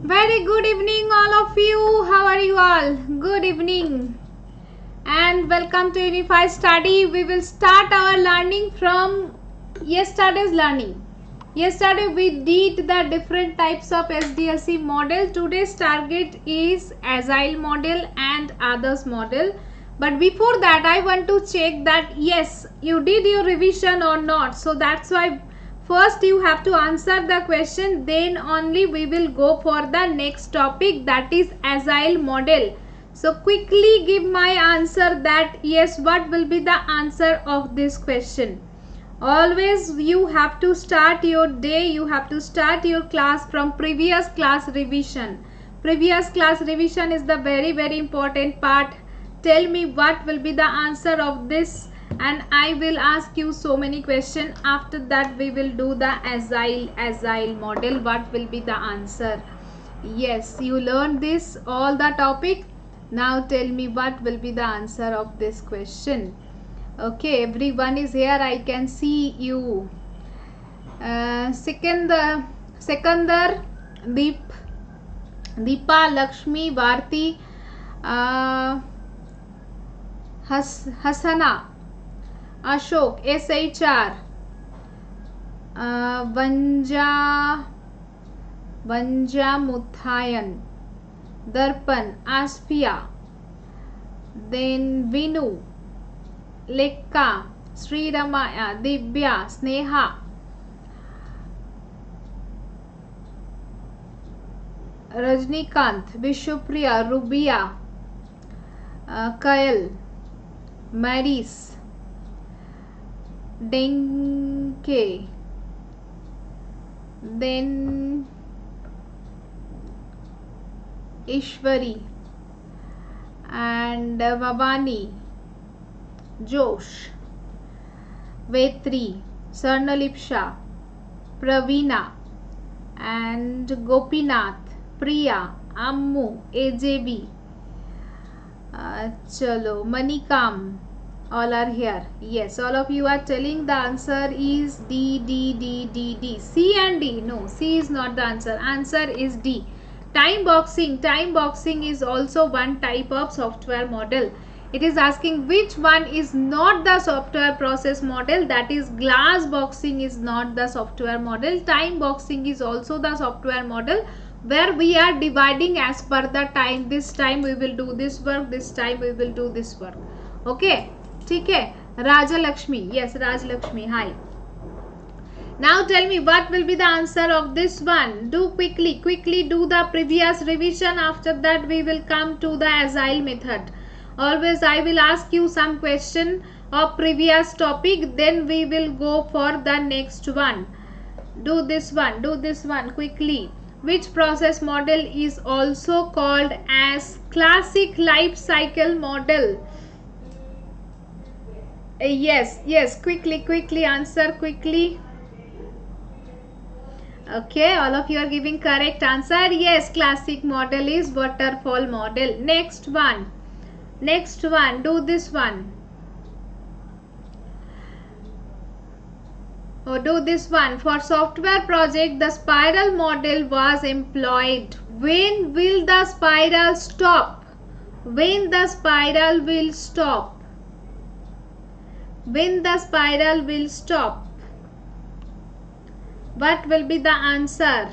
Very good evening all of you. How are you all? Good evening and welcome to Unified Study. We will start our learning from yesterday's learning. Yesterday we did the different types of Sdlc model. Today's target is Agile model and others model. But before that I want to check that yes, you did your revision or not. So that's why first you have to answer the question, then only we will go for the next topic, that is Agile model. So quickly give my answer that yes, what will be the answer of this question. Always you have to start your day, you have to start your class from previous class revision. Previous class revision is the very important part. Tell me what will be the answer of this and I will ask you so many questions. After that we will do the Agile model. What will be the answer? Yes, you learned this all the topic. Now tell me what will be the answer of this question. Okay, everyone is here. I can see you. Sikandar, Deepa, Lakshmi, Bharti, Hasana, Ashok, SHR, Vanja Muthayan, Darpan, Asfia, then Vinu, Lekka, Sri Ramaya, Divya, Sneha, Rajnikant, Vishnupriya, Rubia, Kayal, Maris, Denke, then Ishwari and Vavani, Josh, Vetri, Sarnalipsha, Pravina and Gopinath, Priya, Ammu, AJB, Chalo, Manikam, all are here. Yes, all of you are telling the answer is D. C and D. No, C is not the answer. Answer is D. Time boxing. Time boxing is also one type of software model. It is asking which one is not the software process model, that is glass boxing is not the software model. Time boxing is also the software model where we are dividing as per the time. This time we will do this work, this time we will do this work. Okay, ठीक है. Raja Lakshmi, yes, Raj Lakshmi, hi. Now tell me what will be the answer of this one. Do quickly do the previous revision. After that we will come to the Agile method. Always I will ask you some question of previous topic, then we will go for the next one. Do this one quickly. Which process model is also called as classic life cycle model? Yes, quickly answer quickly. Okay, all of you are giving correct answer. Yes, classic model is waterfall model. Next one, do this one. Do this one. For software project, the spiral model was employed. When will the spiral stop? When the spiral will stop? When the spiral will stop? What will be the answer?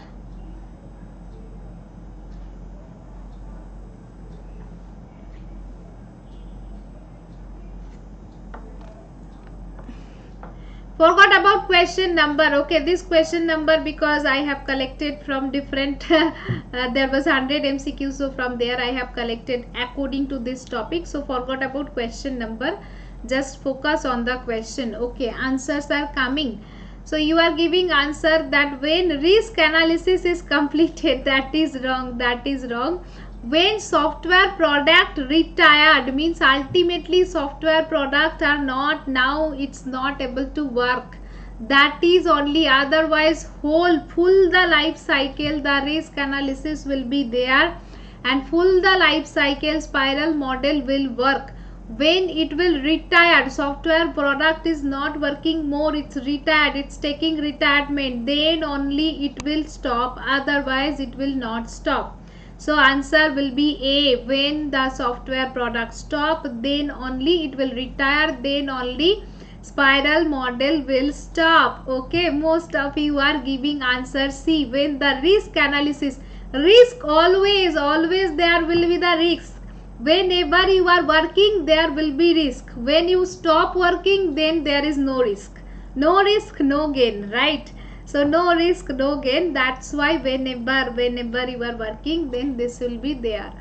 Forgot about question number. Okay, this question number because I have collected from different there was 100 MCQ, so from there I have collected according to this topic. So forgot about question number. Just focus on the question. Okay, answers are coming. So you are giving answer that when risk analysis is completed, that is wrong. When software product retired, means ultimately software product are not, now it's not able to work, that is only. Otherwise full the life cycle the risk analysis will be there and full the life cycle spiral model will work. when it will retire, software product is not working more, it's retired, it's taking retirement, then only it will stop, otherwise it will not stop. So answer will be A. When the software product stop, then only it will retire, then only spiral model will stop. Okay, most of you are giving answer C. When the risk analysis, risk always there will be the risk. Whenever you are working, there will be risk. When you stop working, then there is no risk. No risk, no gain, right? So no risk, no gain. That's why whenever you are working, then this will be there.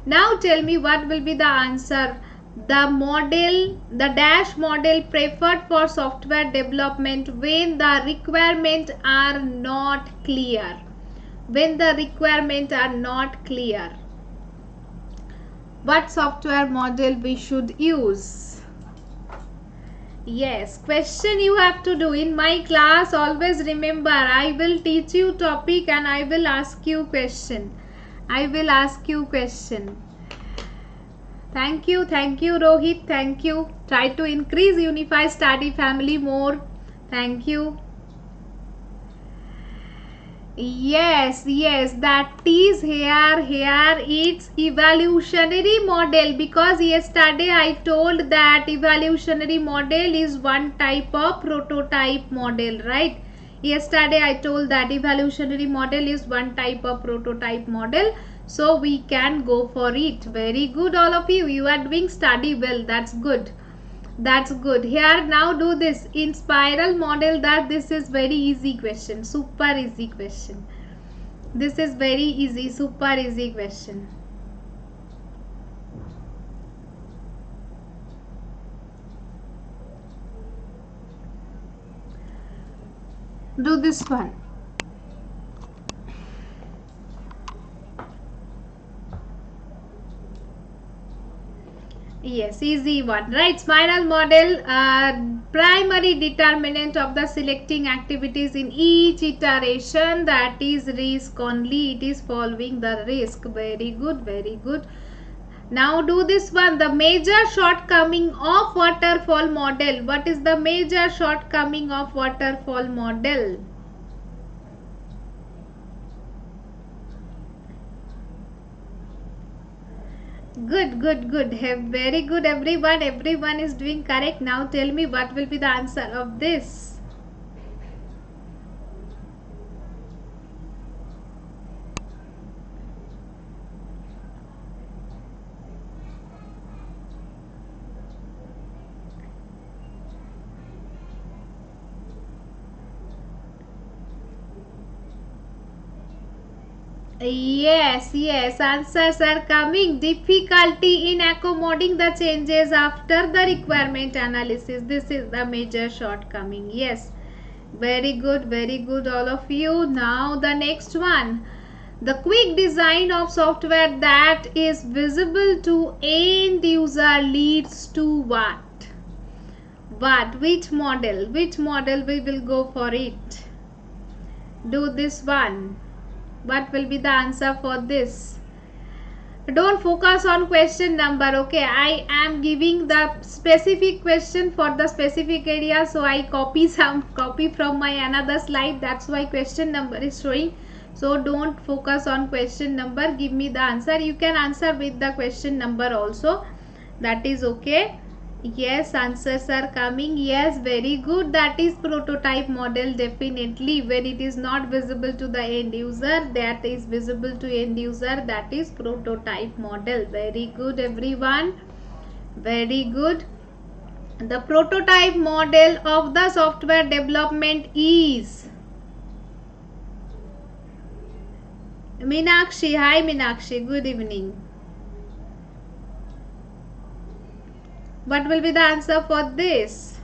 Now tell me what will be the answer. The model, the dash model preferred for software development when the requirements are not clear. When the requirements are not clear. What software model we should use? Yes, question you have to do in my class. Always remember, I will teach you topic and I will ask you question. I will ask you question. Thank you Rohit, thank you. Try to increase Unify Study family more. Thank you. Yes, that is here it's evolutionary model, because yesterday I told that evolutionary model is one type of prototype model, right? Yesterday I told that evolutionary model is one type of prototype model, so we can go for it. Very good all of you, you are doing study well, that's good. That's good. Here now do this in spiral model, that this is very easy question, super easy question. This is very easy, super easy question. Do this one. Yes, easy one, right? Spiral model, primary determinant of the selecting activities in each iteration, that is risk only, it is following the risk. Very good, very good. Now do this one, the major shortcoming of waterfall model. What is the major shortcoming of waterfall model? Good. Very good everyone. Everyone is doing correct. Now tell me what will be the answer of this. Yes, answers are coming. Difficulty in accommodating the changes after the requirement analysis. This is the major shortcoming. Yes, very good all of you. Now the next one. The quick design of software that is visible to end user leads to what? Which model? Which model we will go for it? Do this one. What will be the answer for this? Don't focus on question number, okay? I am giving the specific question for the specific area, so I copy from my another slide. That's why question number is showing. So don't focus on question number, give me the answer. You can answer with the question number also, that is okay. Yes, answers are coming. Yes, very good. That is prototype model, definitely. When it is not visible to the end user, that is visible to end user, that is prototype model. Very good everyone. Very good. The prototype model of the software development is Meenakshi. Hi Meenakshi, good evening. What will be the answer for this?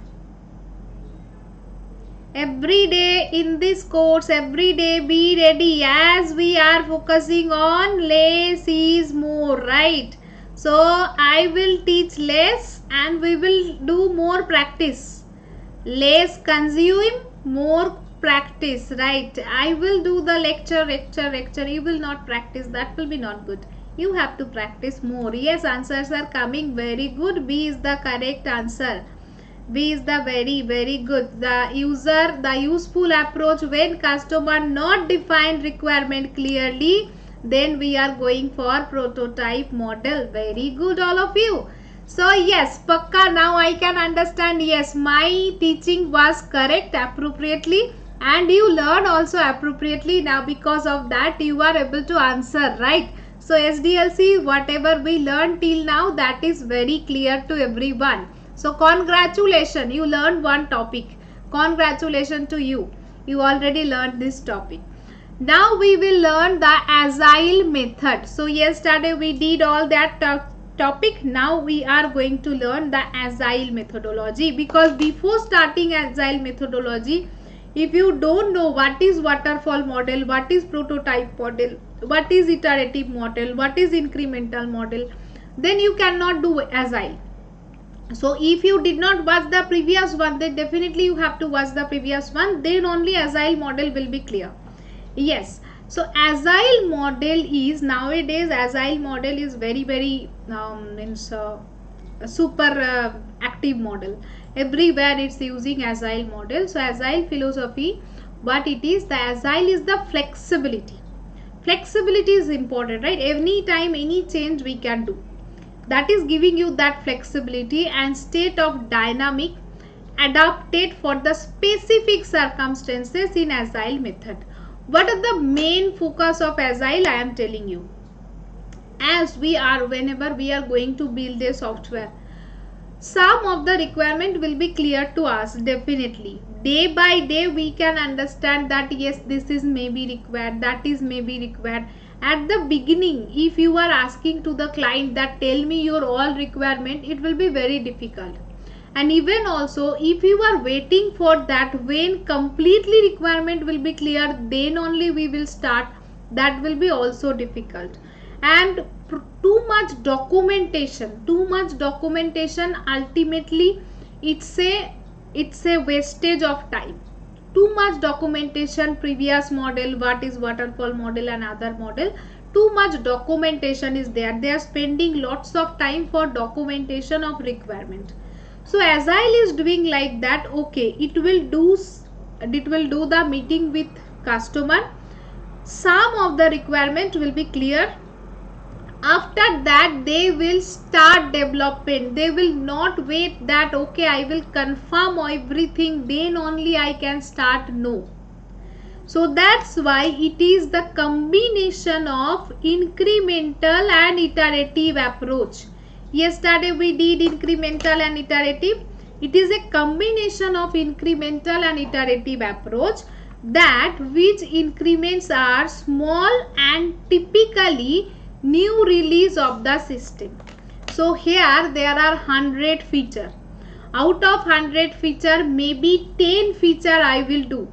Every day in this course, every day be ready, as we are focusing on less is more, right? So I will teach less and we will do more practice. Less consume, more practice, right? I will do the lecture. You will not practice, that will be not good. You have to practice more. Yes, answers are coming very good. B is the correct answer. B is the very good. The useful approach when customer not define requirement clearly, then we are going for prototype model. Very good, all of you. So yes, Pakka, now I can understand. Yes, my teaching was correct appropriately and you learn also appropriately. Now because of that you are able to answer, right? So SDLC, whatever we learned till now, that is very clear to everyone. So congratulations, you learned one topic. Congratulations to you. You already learned this topic. Now we will learn the Agile method. So yesterday we did all that topic. Now we are going to learn the Agile methodology, because before starting Agile methodology, if you don't know what is waterfall model, what is prototype model, what is iterative model, what is incremental model, then you cannot do Agile. So if you did not watch the previous one, then definitely you have to watch the previous one, then only Agile model will be clear. Yes, so Agile model is, nowadays Agile model is very super active model. Everywhere it's using Agile model. So Agile philosophy, what it is, the Agile is the flexibility. Flexibility is important, right? Any time any change we can do, that is giving you that flexibility and state of dynamic adapted for the specific circumstances in Agile method. What are the main focus of Agile? I am telling you. As we are, whenever we are going to build a software, some of the requirement will be clear to us. Definitely day by day we can understand that yes, this is maybe required, that is maybe required. At the beginning, if you are asking to the client that tell me your all requirement, it will be very difficult. And even also if you are waiting for that when completely requirement will be clear, then only we will start, that will be also difficult. And too much documentation ultimately it's a wastage of time. Too much documentation, previous model, what is waterfall model and other model, too much documentation is there. They are spending lots of time for documentation of requirement. So Agile is doing like that. Okay, it will do the meeting with customer. Some of the requirement will be clear. After that they will start development. They will not wait that okay, I will confirm everything, then only I can start. No. So that's why it is the combination of incremental and iterative approach. Yesterday we did incremental and iterative. It is a combination of incremental and iterative approach, that which increments are small and typically new release of the system. So here there are 100 feature. Out of 100 feature, maybe 10 feature I will do.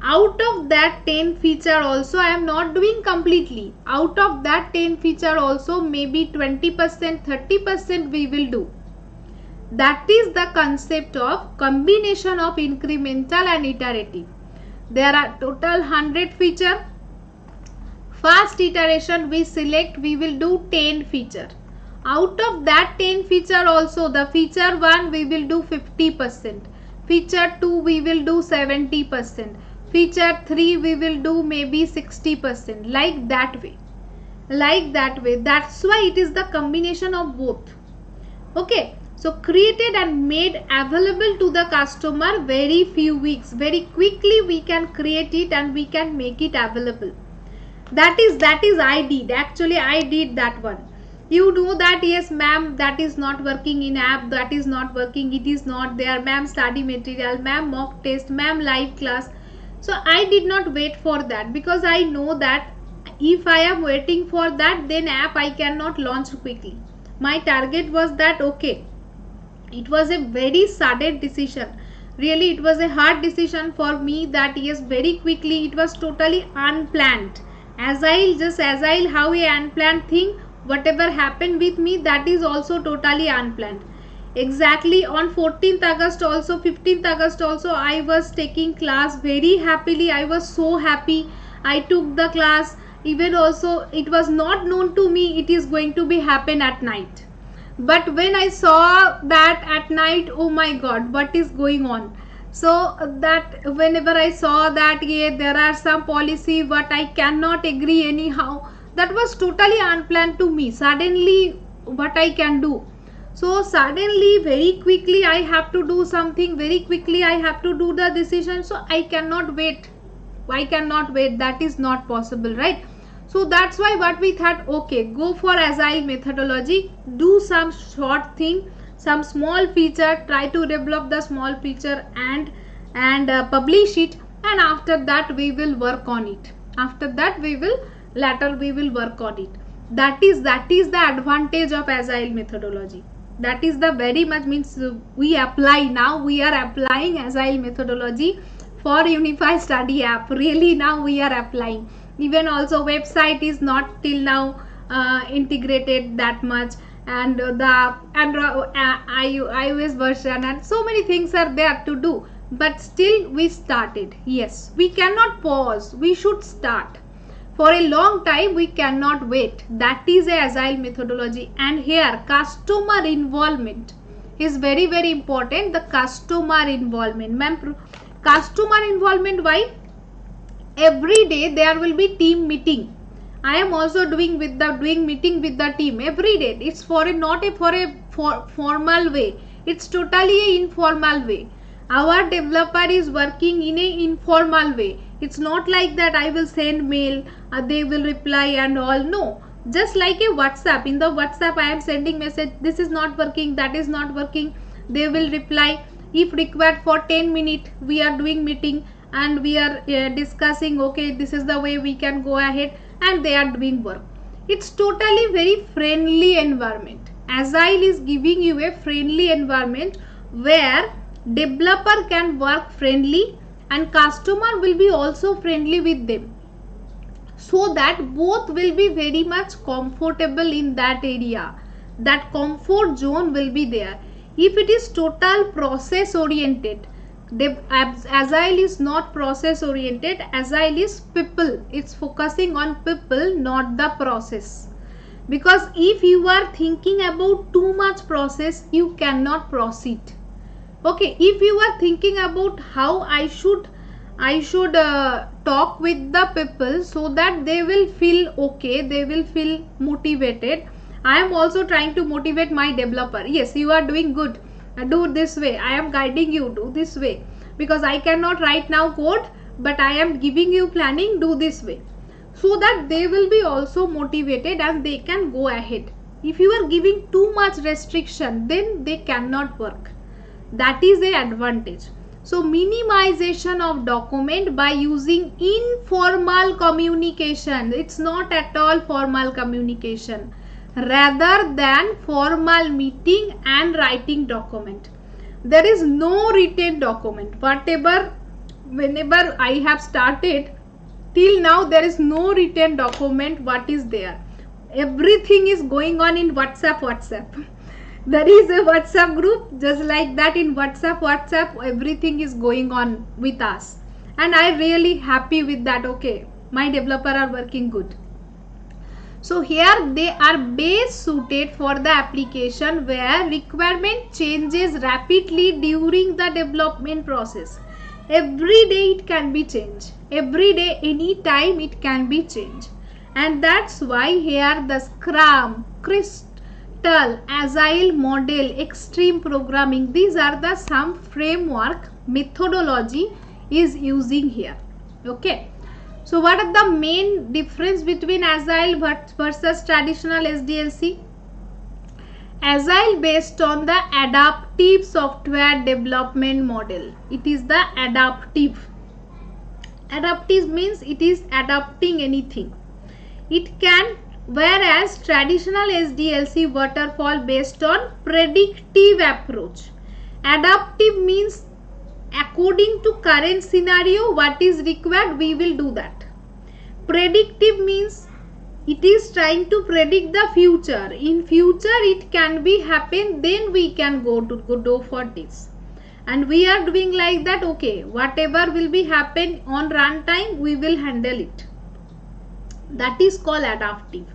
Out of that 10 feature also I am not doing completely. Out of that 10 feature also maybe 20%, 30% we will do. That is the concept of combination of incremental and iterative. There are total 100 feature. First iteration we select, we will do 10 feature. Out of that 10 feature also, the feature 1 we will do 50%. Feature 2 we will do 70%. Feature 3 we will do maybe 60%. Like that way. That's why it is the combination of both. Okay. So created and made available to the customer very few weeks. Very quickly we can create it and we can make it available. That is I did. Actually I did that one. You know that yes ma'am, that is not working in app, that is not working, it is not there, ma'am study material, ma'am mock test, ma'am live class. So I did not wait for that, because I know that if I am waiting for that, then app I cannot launch quickly. My target was that okay. It was a very sudden decision. Really it was a hard decision for me, that yes, very quickly, it was totally unplanned. Agile, how a unplanned thing, whatever happened with me, that is also totally unplanned. Exactly on 14th August also, 15th August also, I was taking class very happily. I was so happy. I took the class. even also it was not known to me it is going to be happen at night. But when I saw that at night, oh my god, what is going on? So that whenever I saw that there are some policy what I cannot agree anyhow, that was totally unplanned to me. Suddenly what I can do? So suddenly very quickly I have to do something, very quickly I have to do the decision. So I cannot wait. That is not possible, right? So that's why what we thought, okay, go for agile methodology, do some short thing, some small feature, try to develop the small feature and publish it, and after that we will work on it. After that we will work on it. That is the advantage of agile methodology. That is the very much means we apply now. We are applying agile methodology for Unify Study app. Really now we are applying. Even also website is not till now integrated that much, and the iOS version and so many things are there to do, but still we started. Yes, we cannot pause, we should start. For a long time we cannot wait. That is a agile methodology. And here customer involvement is very important. The customer involvement, ma'am, customer involvement, why? Every day there will be team meeting. I am also doing meeting with the team every day. It's not a formal way. It's totally an informal way. Our developer is working in a informal way. It's not like that I will send mail, they will reply and all. No, just like a WhatsApp. In the WhatsApp I am sending message, this is not working, that is not working. They will reply. If required for 10 minutes we are doing meeting and we are discussing, okay, this is the way we can go ahead, and they are doing work. It's totally very friendly environment. Agile is giving you a friendly environment where developer can work friendly and customer will be also friendly with them, so that both will be very much comfortable in that area. That comfort zone will be there. If it is total process oriented, Agile is not process oriented. Agile is people. It's focusing on people, not the process. Because if you are thinking about too much process, you cannot proceed. Okay, if you are thinking about how I should talk with the people so that they will feel okay, they will feel motivated. I am also trying to motivate my developer. Yes, you are doing good. Do this way. I am guiding you. Do this way. Because I cannot right now code, but I am giving you planning. Do this way. So that they will be also motivated and they can go ahead. If you are giving too much restriction, then they cannot work. That is the advantage. So minimization of document by using informal communication. It's not at all formal communication, rather than formal meeting and writing document. There is no written document. Whenever I have started till now, there is no written document. What is there? Everything is going on in WhatsApp. There is a WhatsApp group, just like that. In WhatsApp, everything is going on with us, and I really happy with that. Okay, my developer are working good. So here they are best suited for the application where requirement changes rapidly during the development process. Every day it can be changed. Every day, any time it can be changed. And that's why here the Scrum, Crystal, Agile Model, Extreme Programming, these are the some framework methodology is using here. Okay. So what are the main difference between Agile versus traditional Sdlc? Agile based on the adaptive software development model. It is the adaptive. Adaptive means it is adapting anything. It can, whereas traditional Sdlc waterfall based on predictive approach. Adaptive means according to current scenario, what is required, we will do that. Predictive means it is trying to predict the future. In future it can be happen, then we can go for this. And we are doing like that, okay, whatever will be happen on runtime, we will handle it. That is called adaptive.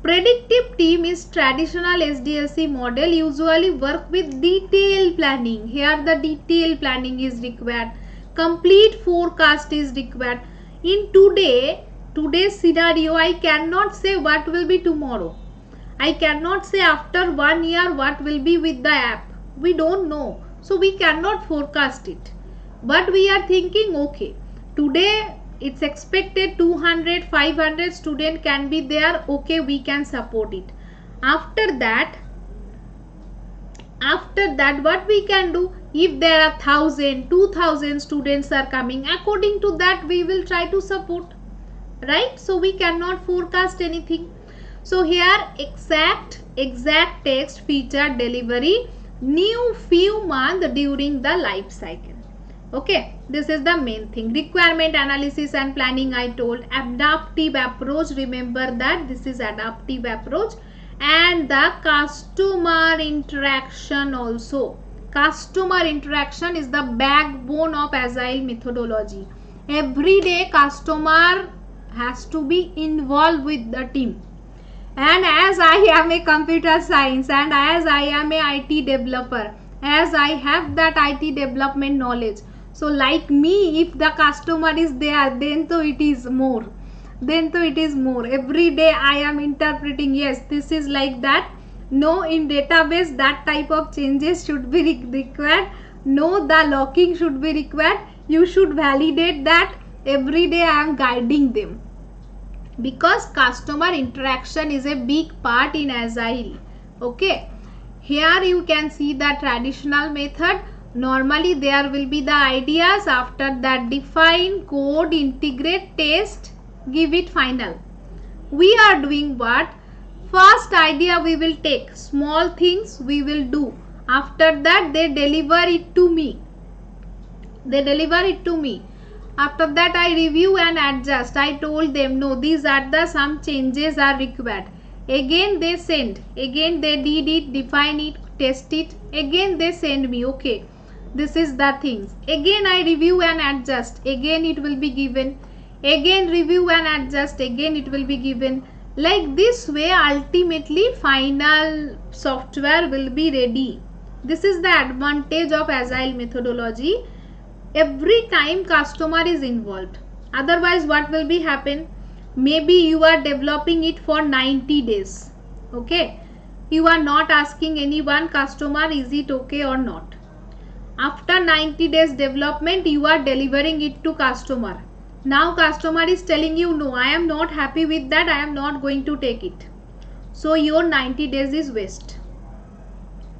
Predictive team is traditional SDLC model, usually work with detailed planning. Here the detailed planning is required. Complete forecast is required. In today's scenario, I cannot say what will be tomorrow. I cannot say after 1 year what will be with the app. We don't know. So we cannot forecast it. But we are thinking, okay, today it's expected 200, 500 student can be there. Okay, we can support it. After that what we can do, if there are 1000, 2000 students are coming, according to that we will try to support, right? So we cannot forecast anything. So here exact text feature delivery new few months during the life cycle. Okay, this is the main thing. Requirement analysis and planning I told. Adaptive approach, remember that this is adaptive approach. And the customer interaction also. Customer interaction is the backbone of Agile methodology. Every day customer has to be involved with the team. And as I am a computer science and as I am a IT developer, as I have that IT development knowledge, so like me, if the customer is there, then so it is more. Every day I am interpreting, yes, this is like that. No, in database that type of changes should be required. No, the locking should be required. You should validate that. Every day I am guiding them. Because customer interaction is a big part in Agile. Okay. Here you can see the traditional method. Normally there will be the ideas. After that define, code, integrate, test, give it final. We are doing what? First idea we will take. Small things we will do. After that they deliver it to me. After that I review and adjust. I told them no, these are the some changes are required. Again they send. Again they did it, define it, test it. Again they send me. Okay, this is the things. Again I review and adjust. Again it will be given. Again review and adjust. Again it will be given. Like this way ultimately final software will be ready. This is the advantage of Agile methodology. Every time customer is involved. Otherwise what will be happen? Maybe you are developing it for 90 days. Okay. You are not asking anyone, customer, is it okay or not. After 90 days development, you are delivering it to customer. Now customer is telling you, no, I am not happy with that. I am not going to take it. So your 90 days is waste.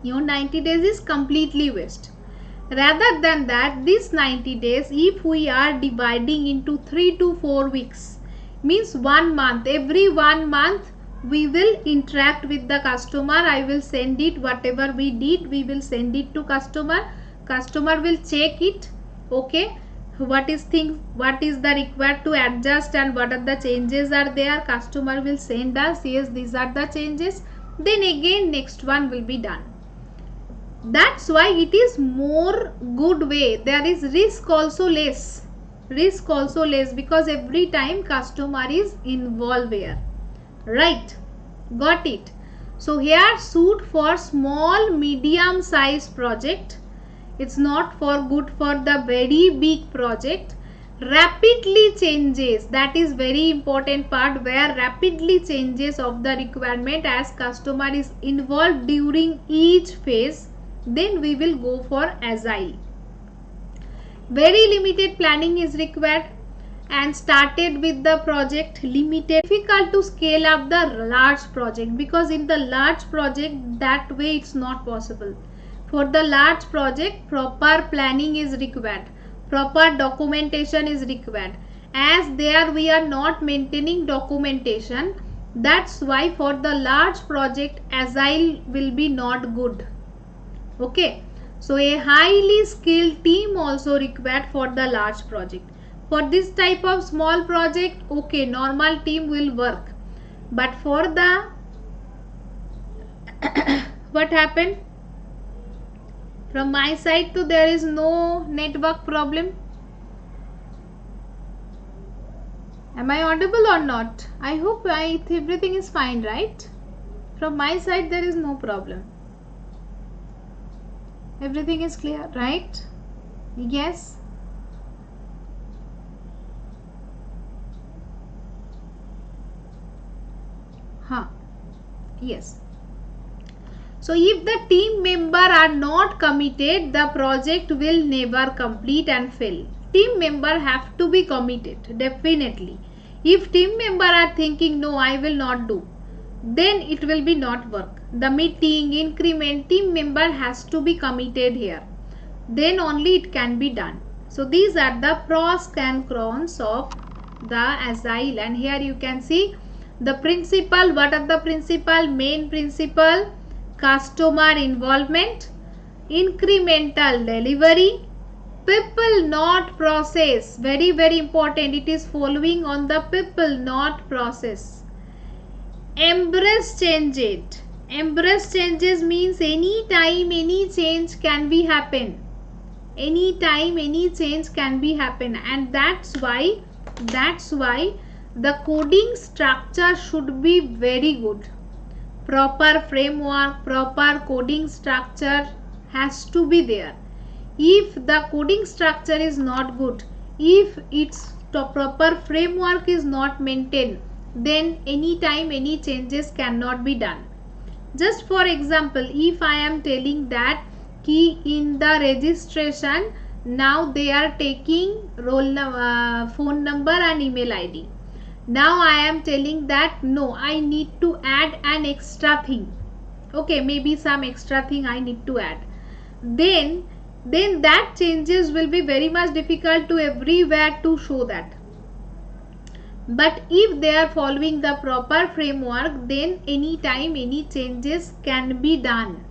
Your 90 days is completely waste. Rather than that, this 90 days, if we are dividing into 3 to 4 weeks, means 1 month. Every 1 month, we will interact with the customer. I will send it, whatever we did, we will send it to customer. Customer will check it. Okay, what is the required to adjust and what are the changes are there. Customer will send us, yes, these are the changes. Then again, next one will be done. That's why it is more good way. There is risk also less. Because every time customer is involved here. Right. Got it. So here suit for small medium size project. It's not for good for the very big project. Rapidly changes. That is very important part where rapidly changes of the requirement as customer is involved during each phase. Then we will go for Agile. Very limited planning is required and started with the project limited. Difficult to scale up the large project because in the large project that way it's not possible. For the large project proper planning is required. Proper documentation is required. As there we are not maintaining documentation, that's why for the large project Agile will be not good. Okay, so a highly skilled team also required for the large project. For this type of small project, okay, normal team will work. But for the what happened? From my side to there is no network problem. Am I audible or not? I hope everything is fine, right? From my side there is no problem. Everything is clear, right? Yes. Huh. Yes. So if the team member are not committed, the project will never complete and fail. Team member have to be committed, definitely. If team member are thinking, no, I will not do, then it will be not work. The meeting, increment, team member has to be committed here. Then only it can be done. So these are the pros and cons of the Agile. And here you can see the principle. What are the principle? Main principle: customer involvement, incremental delivery, people not process. Very very important. It is following on the people not process. Embrace change it. Embrace changes means any time any change can be happen. Any time any change can be happen, and that's why the coding structure should be very good. Proper framework, proper coding structure has to be there. If the coding structure is not good, if its proper framework is not maintained, then any time any changes cannot be done. Just for example, if I am telling that key in the registration, now they are taking phone number and email ID. Now I am telling that no, I need to add an extra thing. Okay, maybe some extra thing I need to add. Then that changes will be very much difficult to everywhere to show that. But if they are following the proper framework, then any time any changes can be done.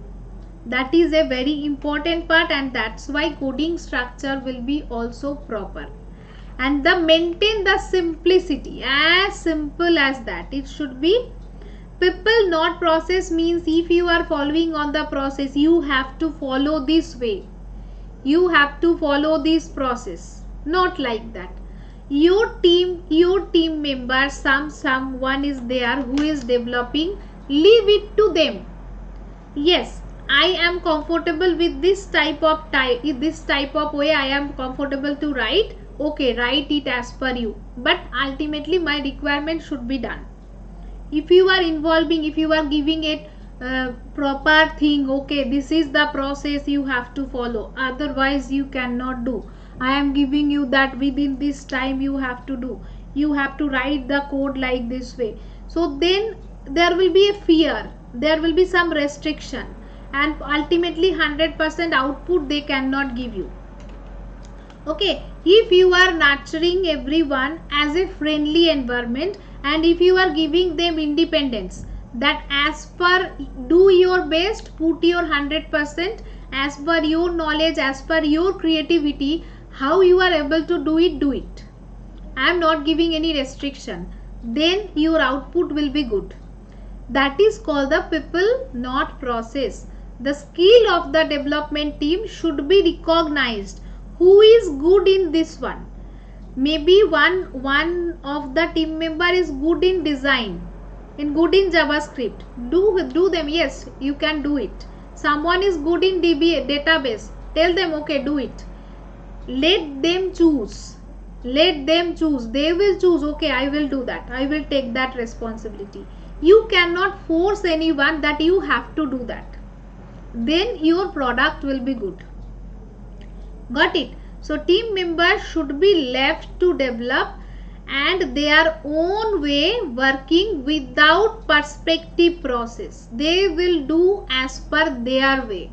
That is a very important part, and that's why coding structure will be also proper. And the maintain the simplicity, as simple as that. It should be people not process means if you are following on the process, you have to follow this way. You have to follow this process. Not like that. Your team members, someone is there who is developing, leave it to them. Yes, I am comfortable with this type of way. I am comfortable to write. Okay, write it as per you. But ultimately my requirement should be done. If you are involving, if you are giving it proper thing, okay, this is the process you have to follow. Otherwise you cannot do. I am giving you that within this time you have to do. You have to write the code like this way. So then there will be a fear. There will be some restriction. And ultimately 100% output they cannot give you. Okay, if you are nurturing everyone as a friendly environment, and if you are giving them independence, that as per do your best, put your 100%, as per your knowledge, as per your creativity, how you are able to do it. I am not giving any restriction. Then your output will be good. That is called the people not process. The skill of the development team should be recognized. Who is good in this one? Maybe one of the team member is good in design, good in JavaScript. Do them. Yes, you can do it. Someone is good in database. Tell them, okay, do it. Let them choose. Let them choose. They will choose. Okay, I will do that. I will take that responsibility. You cannot force anyone that you have to do that. Then your product will be good. Got it? So team members should be left to develop and their own way, working without perspective process. They will do as per their way.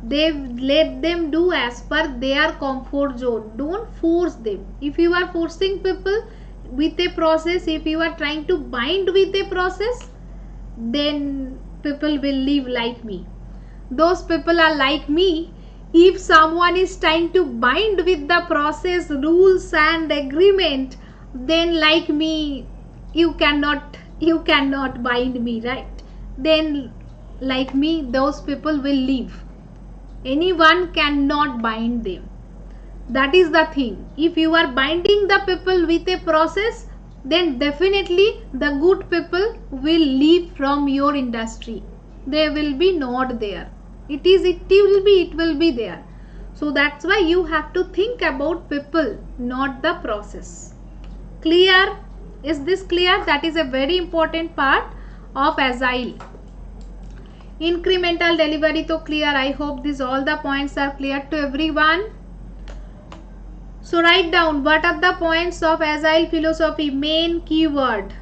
They let them do as per their comfort zone. Don't force them. If you are forcing people with a process, if you are trying to bind with a process, then people will live like me. Those people are like me. If someone is trying to bind with the process, rules and agreement, then like me, you cannot bind me, right? Then like me, those people will leave. Anyone cannot bind them. That is the thing. If you are binding the people with a process, then definitely the good people will leave from your industry. They will be not there. It will be there. So that's why you have to think about people, not the process. Clear? Is this clear? That is a very important part of Agile. Incremental delivery to clear. I hope these all the points are clear to everyone. So write down what are the points of Agile philosophy. Main keyword.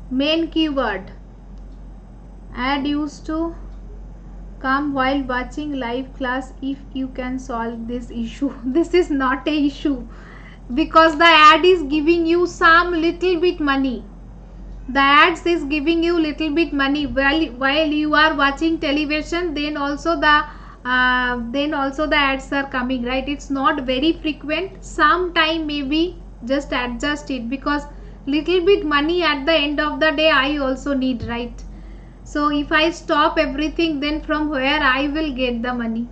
Main keyword. Add used to come while watching live class if you can solve this issue. This is not a issue because the ad is giving you some little bit money. The ads is giving you little bit money while you are watching television. Then also the ads are coming, right? It's not very frequent. Sometime maybe just adjust it because little bit money at the end of the day I also need, right? So if I stop everything, then from where I will get the money?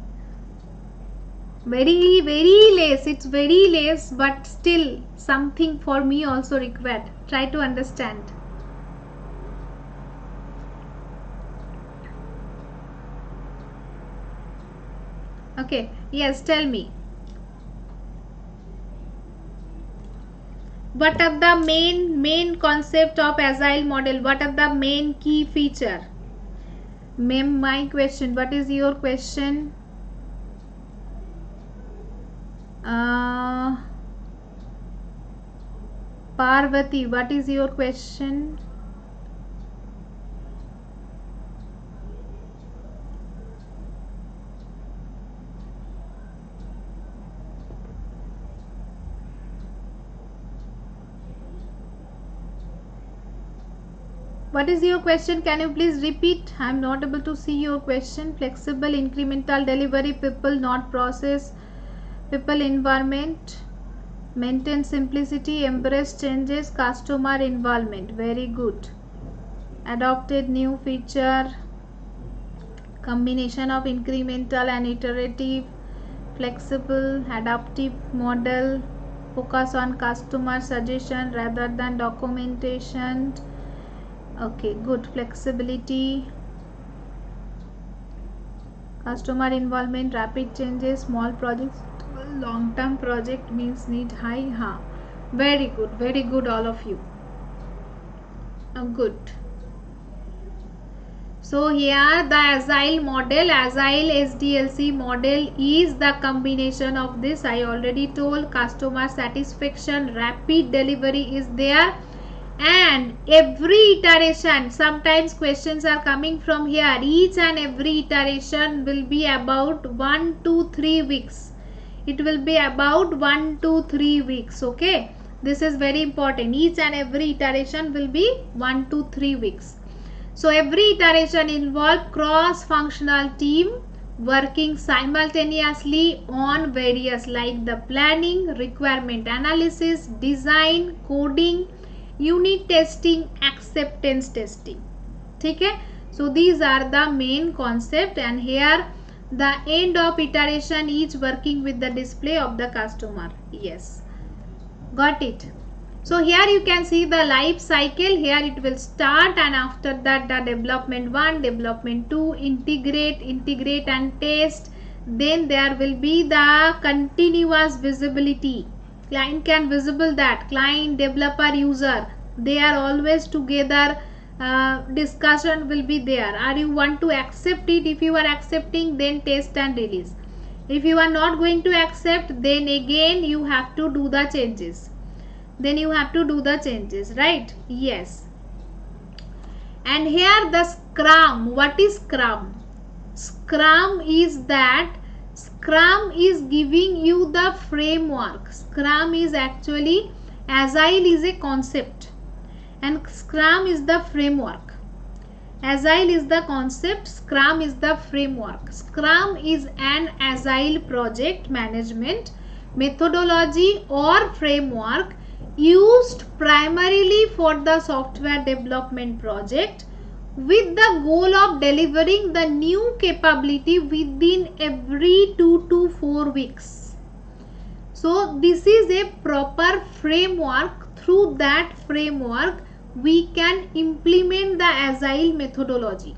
Very less. It's very less, but still something for me also required. Try to understand. Okay, yes, tell me. What are the main concept of Agile model? What are the main key feature? My question. What is your question? Parvati, what is your question? What is your question? Can you please repeat? I am not able to see your question. Flexible, incremental delivery, people, not process, people, environment, maintain simplicity, embrace changes, customer involvement. Very good. Adopted new feature, combination of incremental and iterative, flexible, adaptive model, focus on customer suggestion rather than documentation. Okay, good. Flexibility, customer involvement, rapid changes, small projects, long term project means need high. Very good all of you. Good. So here the Agile model, Agile Sdlc model is the combination of this. I already told, customer satisfaction, rapid delivery is there, and every iteration, sometimes questions are coming from here, each and every iteration will be about 1 to 3 weeks. It will be about 1 to 3 weeks. Okay, this is very important. Each and every iteration will be 1 to 3 weeks. So every iteration involve cross-functional team working simultaneously on various like the planning, requirement analysis, design, coding, unit testing, acceptance testing. Okay, so these are the main concept, and here the end of iteration is working with the display of the customer. Yes, got it. So here you can see the life cycle. Here it will start, and after that the development 1, development 2, integrate and test. Then there will be the continuous visibility. Client can visible that. Client, developer, user, they are always together. Discussion will be there. Are you want to accept it? If you are accepting, then test and release. If you are not going to accept, then again you have to do the changes. Right? Yes. And here the Scrum. What is Scrum? Scrum is giving you the framework. Scrum is actually, Agile is a concept and Scrum is the framework. Agile is the concept, Scrum is the framework. Scrum is an Agile project management methodology or framework used primarily for the software development project with the goal of delivering the new capability within every 2 to 4 weeks. So this is a proper framework. Through that framework we can implement the agile methodology.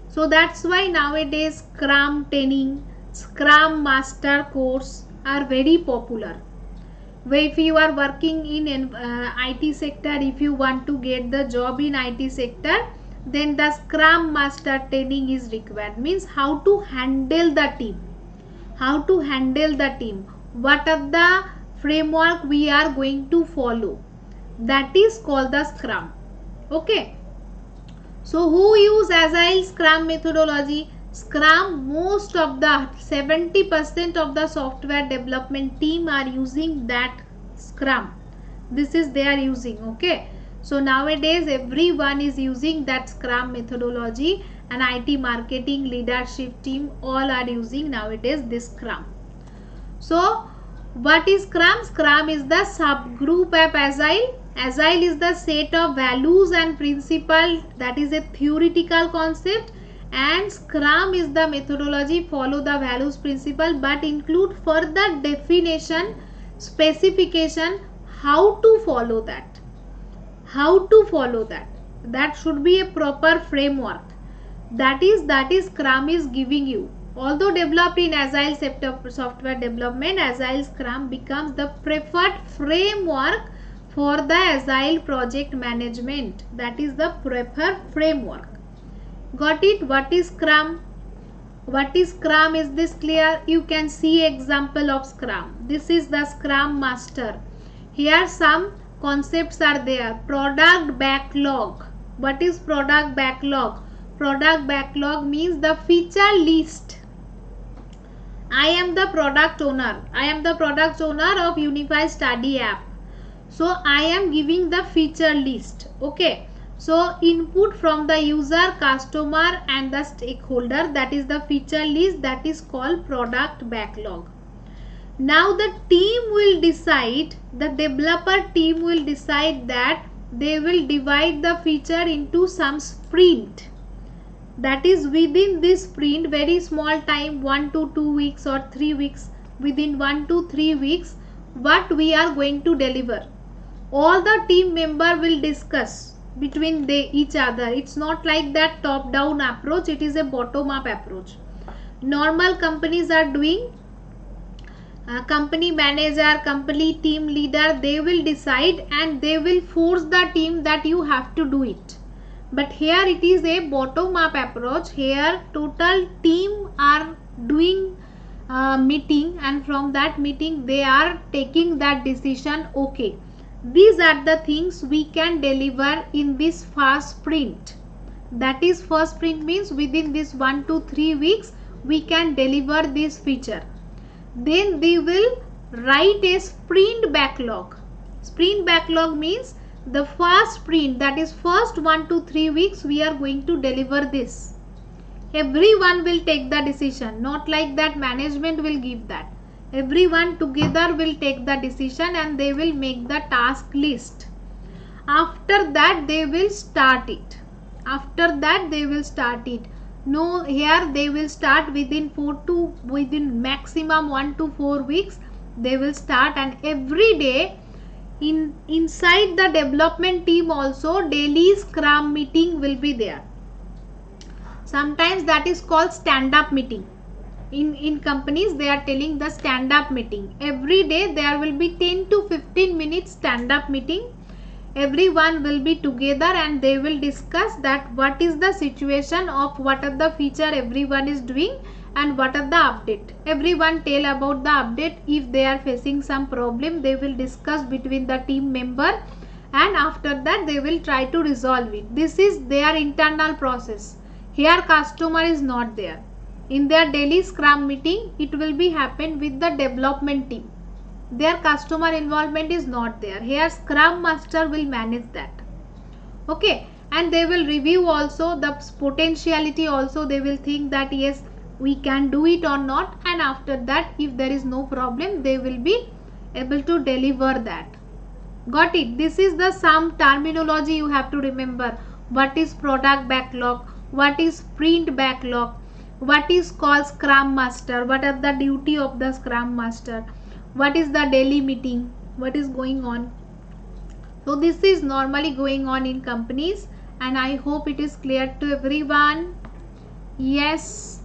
So that's why nowadays Scrum training, Scrum Master course are very popular. If you are working in IT sector, if you want to get the job in IT sector, then the Scrum Master training is required. Means how to handle the team. How to handle the team. What are the framework we are going to follow. That is called the Scrum. Okay. So who use Agile Scrum methodology? Scrum, most of the 70% of the software development team are using that Scrum. This is they are using. Okay. So nowadays everyone is using that Scrum methodology, and IT marketing leadership team all are using nowadays this Scrum. So what is Scrum? Scrum is the subgroup of Agile. Agile is the set of values and principles, that is a theoretical concept, and Scrum is the methodology follow the values principle but include further definition, specification, how to follow that. How to follow that. That should be a proper framework. That is Scrum is giving you. Although developed in Agile software development, Agile Scrum becomes the preferred framework for the Agile project management. That is the preferred framework. Got it? What is Scrum? What is Scrum? Is this clear? You can see example of Scrum. This is the Scrum Master. Here some concepts are there. Product backlog. What is product backlog? Product backlog means the feature list. I am the product owner. I am the product owner of Unified Study app. So I am giving the feature list. Okay. So input from the user, customer and the stakeholder, that is the feature list, that is called product backlog. Now the team will decide, the developer team will decide that they will divide the feature into some sprint. That is within this sprint, very small time, 1 to 2 weeks or 3 weeks, within 1 to 3 weeks, what we are going to deliver. All the team member will discuss between each other. It's not like that top down approach, it is a bottom up approach. Normal companies are doing, company manager, company team leader, they will decide and they will force the team that you have to do it. But here it is a bottom up approach. Here total team are doing meeting, and from that meeting they are taking that decision. Okay, these are the things we can deliver in this first sprint. That is, first sprint means within this 1 to 3 weeks we can deliver this feature. Then they will write a sprint backlog. Sprint backlog means the first sprint, that is first 1 to 3 weeks we are going to deliver this. Everyone will take the decision, not like that management will give that. Everyone together will take the decision and they will make the task list. After that they will start it. After that they will start it. No, here they will start within maximum 1 to 4 weeks they will start, and every day inside the development team also daily Scrum meeting will be there. Sometimes that is called stand-up meeting. In companies they are telling the stand-up meeting. Every day there will be 10 to 15 minutes stand-up meeting. Everyone will be together and they will discuss that what is the situation of what are the feature everyone is doing and what are the update. Everyone tell about the update. If they are facing some problem they will discuss between the team member, and after that they will try to resolve it. This is their internal process. Here customer is not there. In their daily Scrum meeting it will be happen with the development team. Their customer involvement is not there. Here Scrum Master will manage that. Okay, and they will review also the potentiality also. They will think that yes we can do it or not, and after that if there is no problem they will be able to deliver that. Got it? This is the some terminology you have to remember. What is product backlog? What is sprint backlog? What is called Scrum Master? What are the duty of the Scrum Master? what is the daily meeting, what is going on. So this is normally going on in companies, and I hope it is clear to everyone. Yes,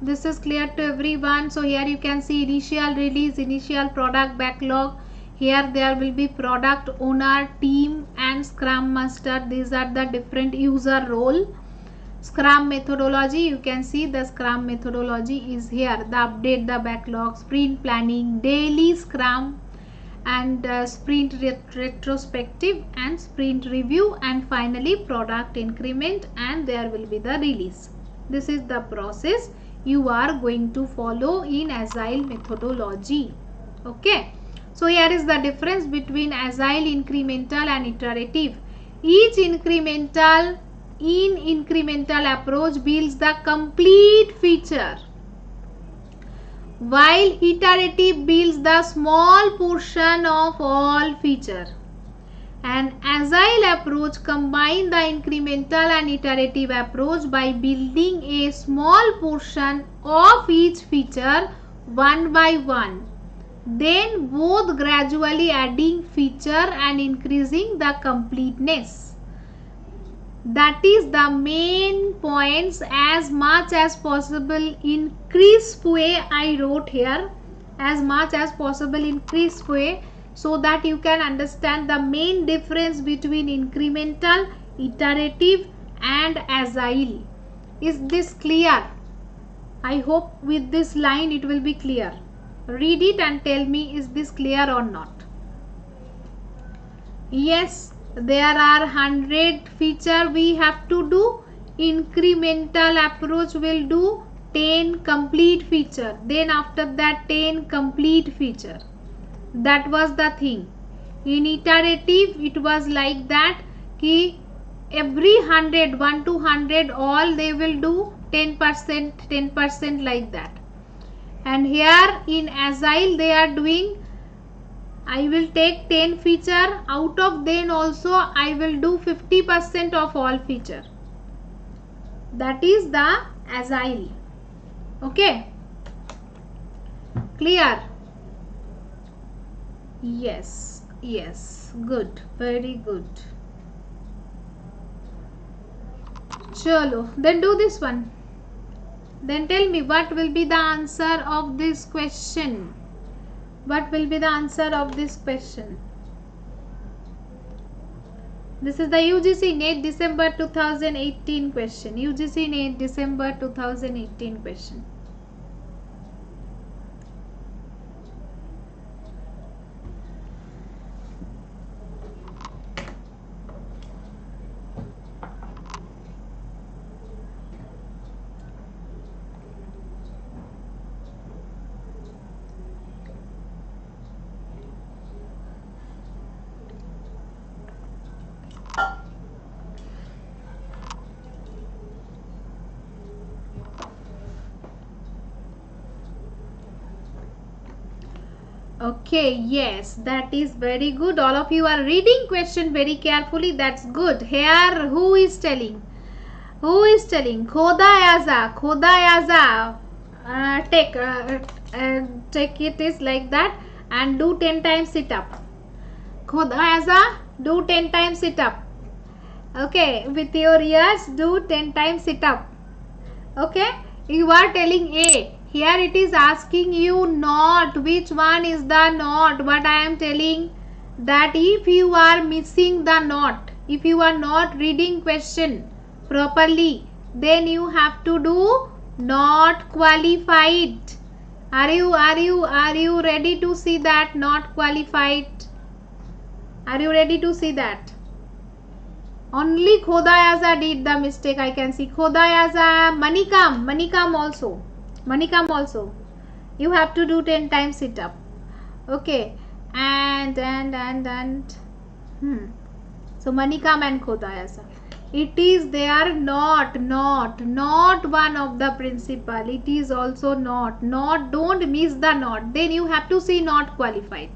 this is clear to everyone. So here you can see initial release, initial product backlog. Here there will be product owner, team and scrum master. These are the different user role. Scrum methodology, you can see the scrum methodology is here. The update the backlog, sprint planning, daily scrum, and sprint retrospective and sprint review, and finally product increment, and there will be the release. This is the process you are going to follow in Agile methodology. Okay, so here is the difference between Agile, incremental and iterative. Each incremental approach builds the complete feature, while iterative builds the small portion of all feature. An Agile approach combines the incremental and iterative approach by building a small portion of each feature one by one, then both gradually adding feature and increasing the completeness. That is the main points. As much as possible in crisp way I wrote here, as much as possible in crisp way, so that you can understand the main difference between incremental, iterative and Agile. Is this clear? I hope with this line it will be clear. Read it and tell me, is this clear or not? Yes, there are 100 feature we have to do. Incremental approach will do 10 complete feature, then after that 10 complete feature. That was the thing. In iterative it was like that, ki every 100, 1 to 100 all they will do 10% like that. And here in Agile they are doing, I will take 10 feature, out of them also I will do 50% of all feature. That is the Agile. Okay, clear? Yes, yes, good, very good. Chalo, then do this one. Then tell me what will be the answer of this question. What will be the answer of this question? This is the UGC NET December 2018 question. UGC NET December 2018 question. Okay, yes, that is very good. All of you are reading question very carefully. That's good. Here, who is telling? Who is telling? Khoda yaza, khoda yaza. Take it is like that and do 10 times sit up. Khoda yaza, do 10 times sit up. Okay, with your ears, do 10 times sit up. Okay, you are telling A. Here it is asking you not. Which one is the not? What I am telling, that if you are missing the not, if you are not reading question properly, then you have to do not qualified. Are you ready to see that not qualified? Are you ready to see that? Only Khodayaza did the mistake. I can see Khodayaza, Manikam also. Manikam also. You have to do 10 times sit up. Okay. And so Manikam and Khodayaza. It is there not one of the principal. It is also not. Don't miss the not. Then you have to see not qualified.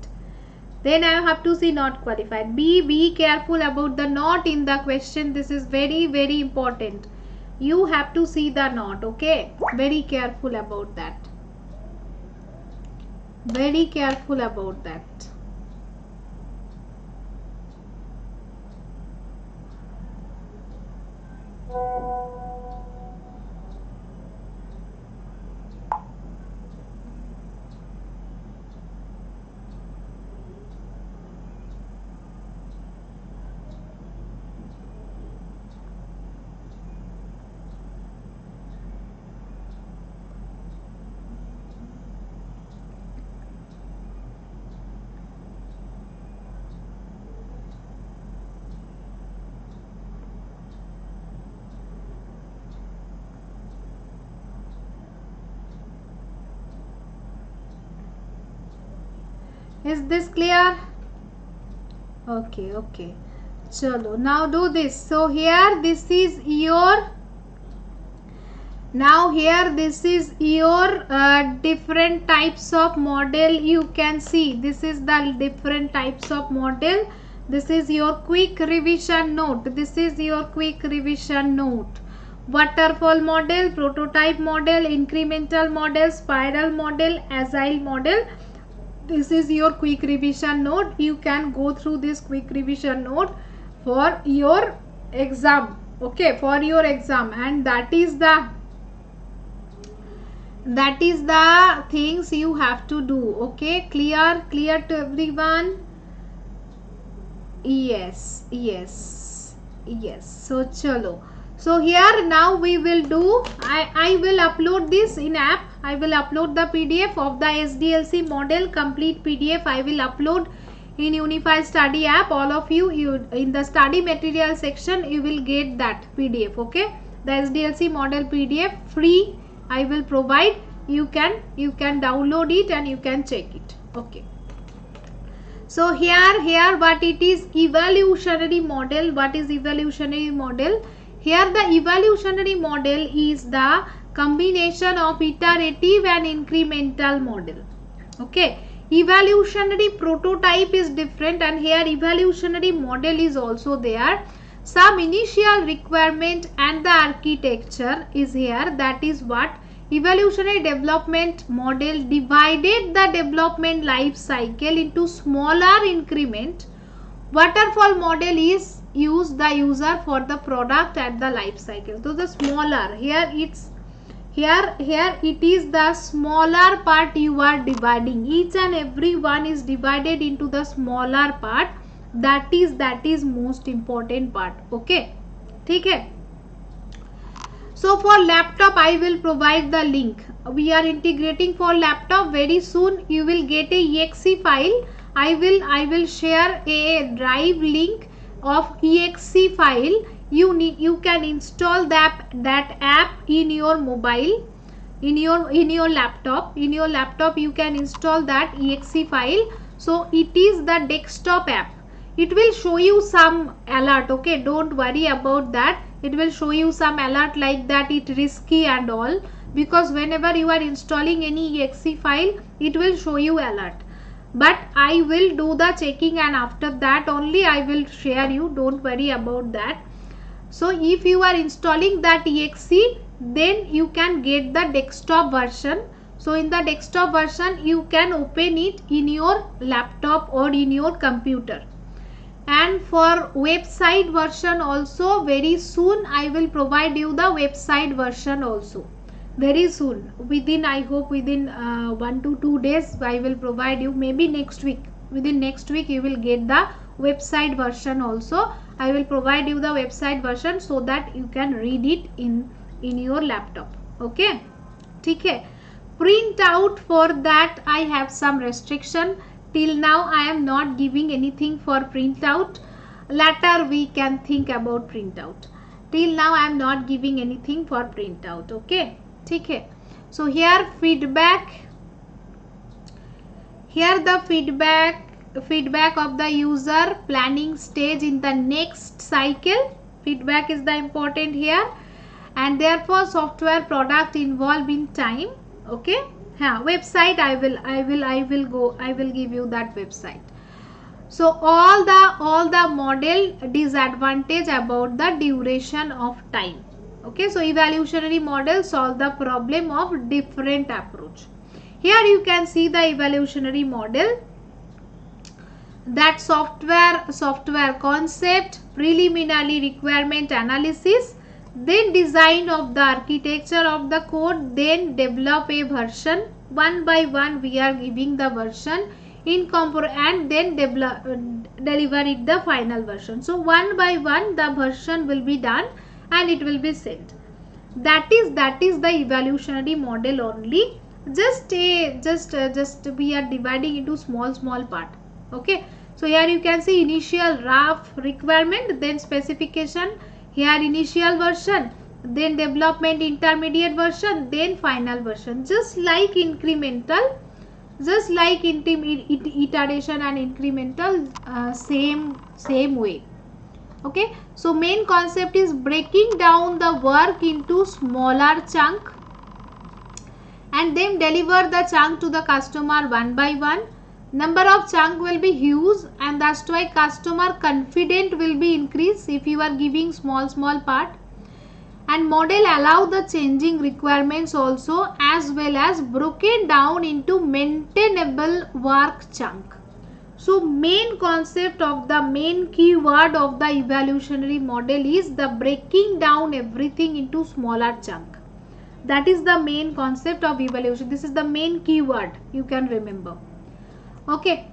Then I have to see not qualified. Be careful about the not in the question. This is very, very important. You have to see the not. Okay. Very careful about that. Very careful about that. Is this clear? Okay. Chalo, now do this. So here this is your, now here this is your different types of model. You can see this is the different types of model. This is your quick revision note. This is your quick revision note. Waterfall model, prototype model, incremental model, spiral model, agile model. This is your quick revision note. You can go through this quick revision note for your exam. Okay, for your exam, and that is the things you have to do. Okay, clear to everyone? Yes. So chalo. So here now we will do, I will upload this in app. I will upload the PDF of the SDLC model, complete PDF I will upload in Unified Study app. All of you in the study material section you will get that PDF. Okay, the SDLC model PDF free I will provide. You can download it and you can check it. Okay. So here what it is, evolutionary model. What is evolutionary model? Here the evolutionary model is the combination of iterative and incremental model. Okay, evolutionary prototype is different, and here evolutionary model is also there. Some initial requirement and the architecture is here. That is what evolutionary development model divided the development life cycle into smaller increment. Waterfall model is use the user for the product at the life cycle. So the smaller, here it's here it is the smaller part you are dividing. Each and every one is divided into the smaller part. That is most important part. Okay, ठीक है. So for laptop I will provide the link. We are integrating for laptop. Very soon you will get a exe file. I will share a drive link of exe file. You can install that app in your mobile, in your laptop. In your laptop you can install that exe file. So it is the desktop app. It will show you some alert. Okay, don't worry about that. It will show you some alert like that it risky and all, because whenever you are installing any exe file it will show you alert. But I will do the checking and after that only I will share you. Don't worry about that. So if you are installing that exe, then you can get the desktop version. So in the desktop version you can open it in your laptop or in your computer. And for website version also, very soon I will provide you the website version also. Very soon, within, I hope within 1 to 2 days I will provide you. Maybe next week, within next week you will get the website version also. I will provide you the website version so that you can read it in your laptop. Okay, ठीक है. Print out, for that I have some restriction. Till now I am not giving anything for printout. Later we can think about printout. Till now I am not giving anything for printout. Okay, ठीक है. So here feedback. Here the feedback of the user, planning stage in the next cycle. Feedback is the important here, and therefore software product involved in time. Okay. Website I will give you that website. So all the model disadvantage about the duration of time. Okay, so evolutionary model solve the problem of different approach. Here you can see the evolutionary model. That software concept, preliminary requirement analysis, then design of the architecture of the code, then develop a version. One by one we are giving the version and then deliver it the final version. So one by one the version will be done and it will be sent. That is the evolutionary model only. Just we are dividing into small part. Okay, so here you can see initial rough requirement, then specification, here initial version, then development intermediate version, then final version. Just like incremental, just like iteration and incremental, same way. Okay, so main concept is breaking down the work into smaller chunk and then deliver the chunk to the customer one by one. Number of chunk will be huge and that's why customer confidence will be increased if you are giving small part. And model allow the changing requirements also, as well as broken down into maintainable work chunk. So main concept of the main keyword of the evolutionary model is the breaking down everything into smaller chunk. That is the main concept of evolution. This is the main keyword, you can remember. Okay,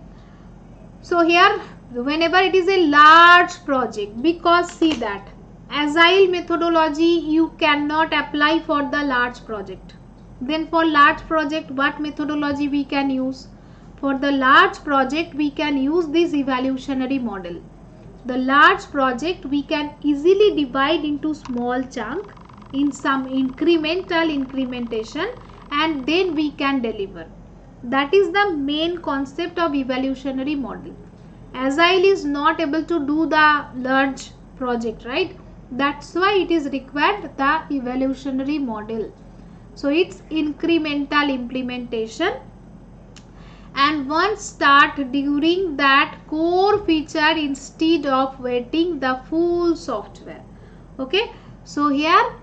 so here whenever it is a large project, because see that Agile methodology you cannot apply for the large project. Then for large project what methodology we can use? For the large project we can use this evolutionary model. The large project we can easily divide into small chunk in some incrementation and then we can deliver. That is the main concept of evolutionary model. Agile is not able to do the large project, right? That's why it is required the evolutionary model. So it's incremental implementation and once start during that core feature instead of waiting the full software. Okay, so here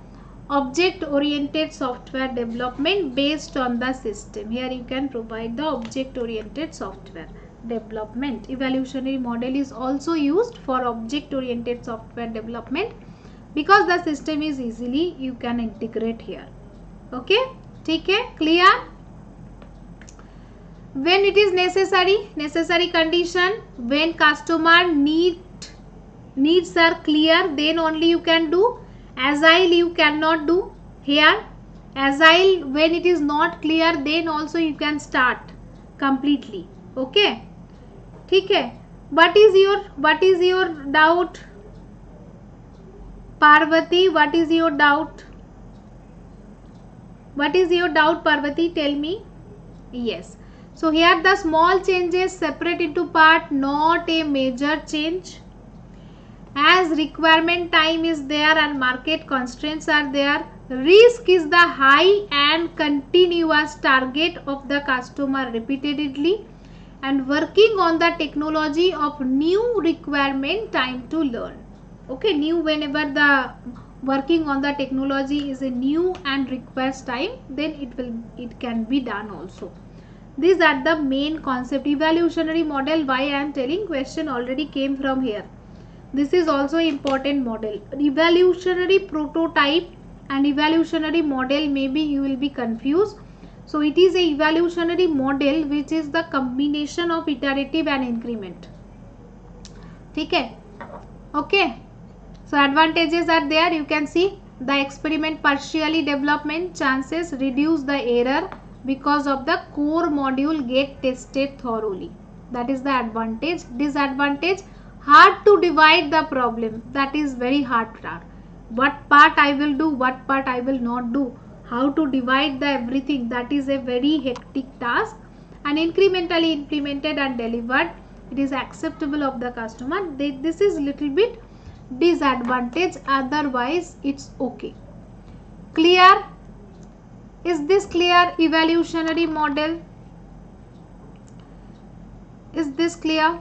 object oriented software development based on the system. Here you can provide the object oriented software development. Evolutionary model is also used for object oriented software development because the system is easily you can integrate here. Okay, okay, clear? When it is necessary condition, when customer needs are clear, then only you can do. Agile you cannot do here. Agile when it is not clear, then also you can start completely. Okay, okay. What is your doubt? Parvati, what is your doubt? What is your doubt, Parvati? Tell me. Yes. So here the small changes separate into part, not a major change. As requirement time is there and market constraints are there, risk is the high and continuous target of the customer repeatedly and working on the technology of new requirement time to learn. Okay, new whenever the working on the technology is a new and requires time, then it can be done also. These are the main concept. Evolutionary model, why I am telling, question already came from here. This is also important model. Evolutionary prototype and evolutionary model, maybe you will be confused. So it is a evolutionary model which is the combination of iterative and increment. Okay, okay. So advantages are there. You can see the experiment partially development chances reduce the error because of the core module get tested thoroughly. That is the advantage. Disadvantage, hard to divide the problem. That is very hard part. What part I will do, what part I will not do, how to divide the everything, that is a very hectic task. And incrementally implemented and delivered, it is acceptable of the customer. This is little bit disadvantage, otherwise it's okay. Clear? Is this clear? Evolutionary model, is this clear?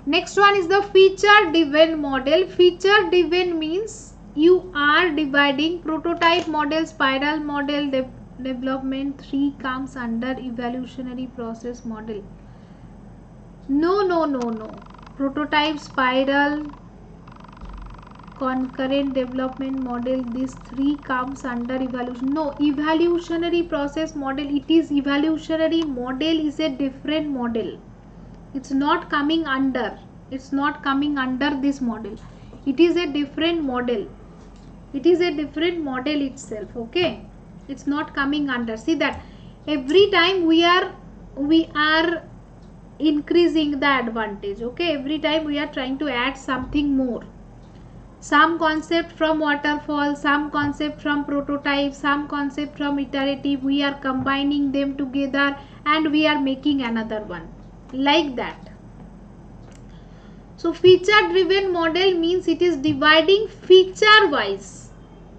Next one is the feature driven model. Feature driven means you are dividing prototype model, spiral model, development 3 comes under evolutionary process model. No. Prototype, spiral, concurrent development model, these 3 comes under evolution. No, evolutionary process model, it is evolutionary model is a different model. It's not coming under. It's not coming under this model. It is a different model. It is a different model itself. Okay. It's not coming under. See that every time we are increasing the advantage. Okay. Every time we are trying to add something more. Some concept from waterfall, some concept from prototype, some concept from iterative. We are combining them together and we are making another one. Like that. So feature driven model means it is dividing feature wise.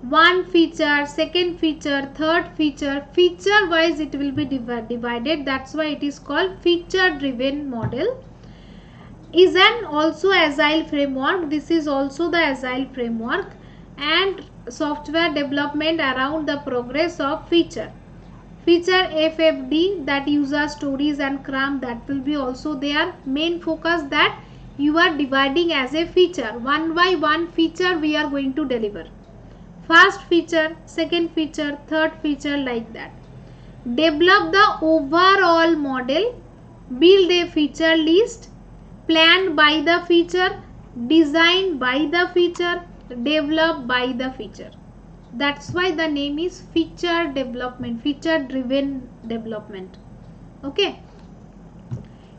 One feature, second feature, third feature, feature wise it will be divided. That's why it is called feature driven model. Is an also agile framework. This is also the agile framework and software development around the progress of feature. Feature FFD, that user stories and Scrum, that will be also their main focus, that you are dividing as a feature. One by one feature we are going to deliver. First feature, second feature, third feature, like that. Develop the overall model, build a feature list, plan by the feature, design by the feature, develop by the feature. That's why the name is feature development, feature driven development. Okay.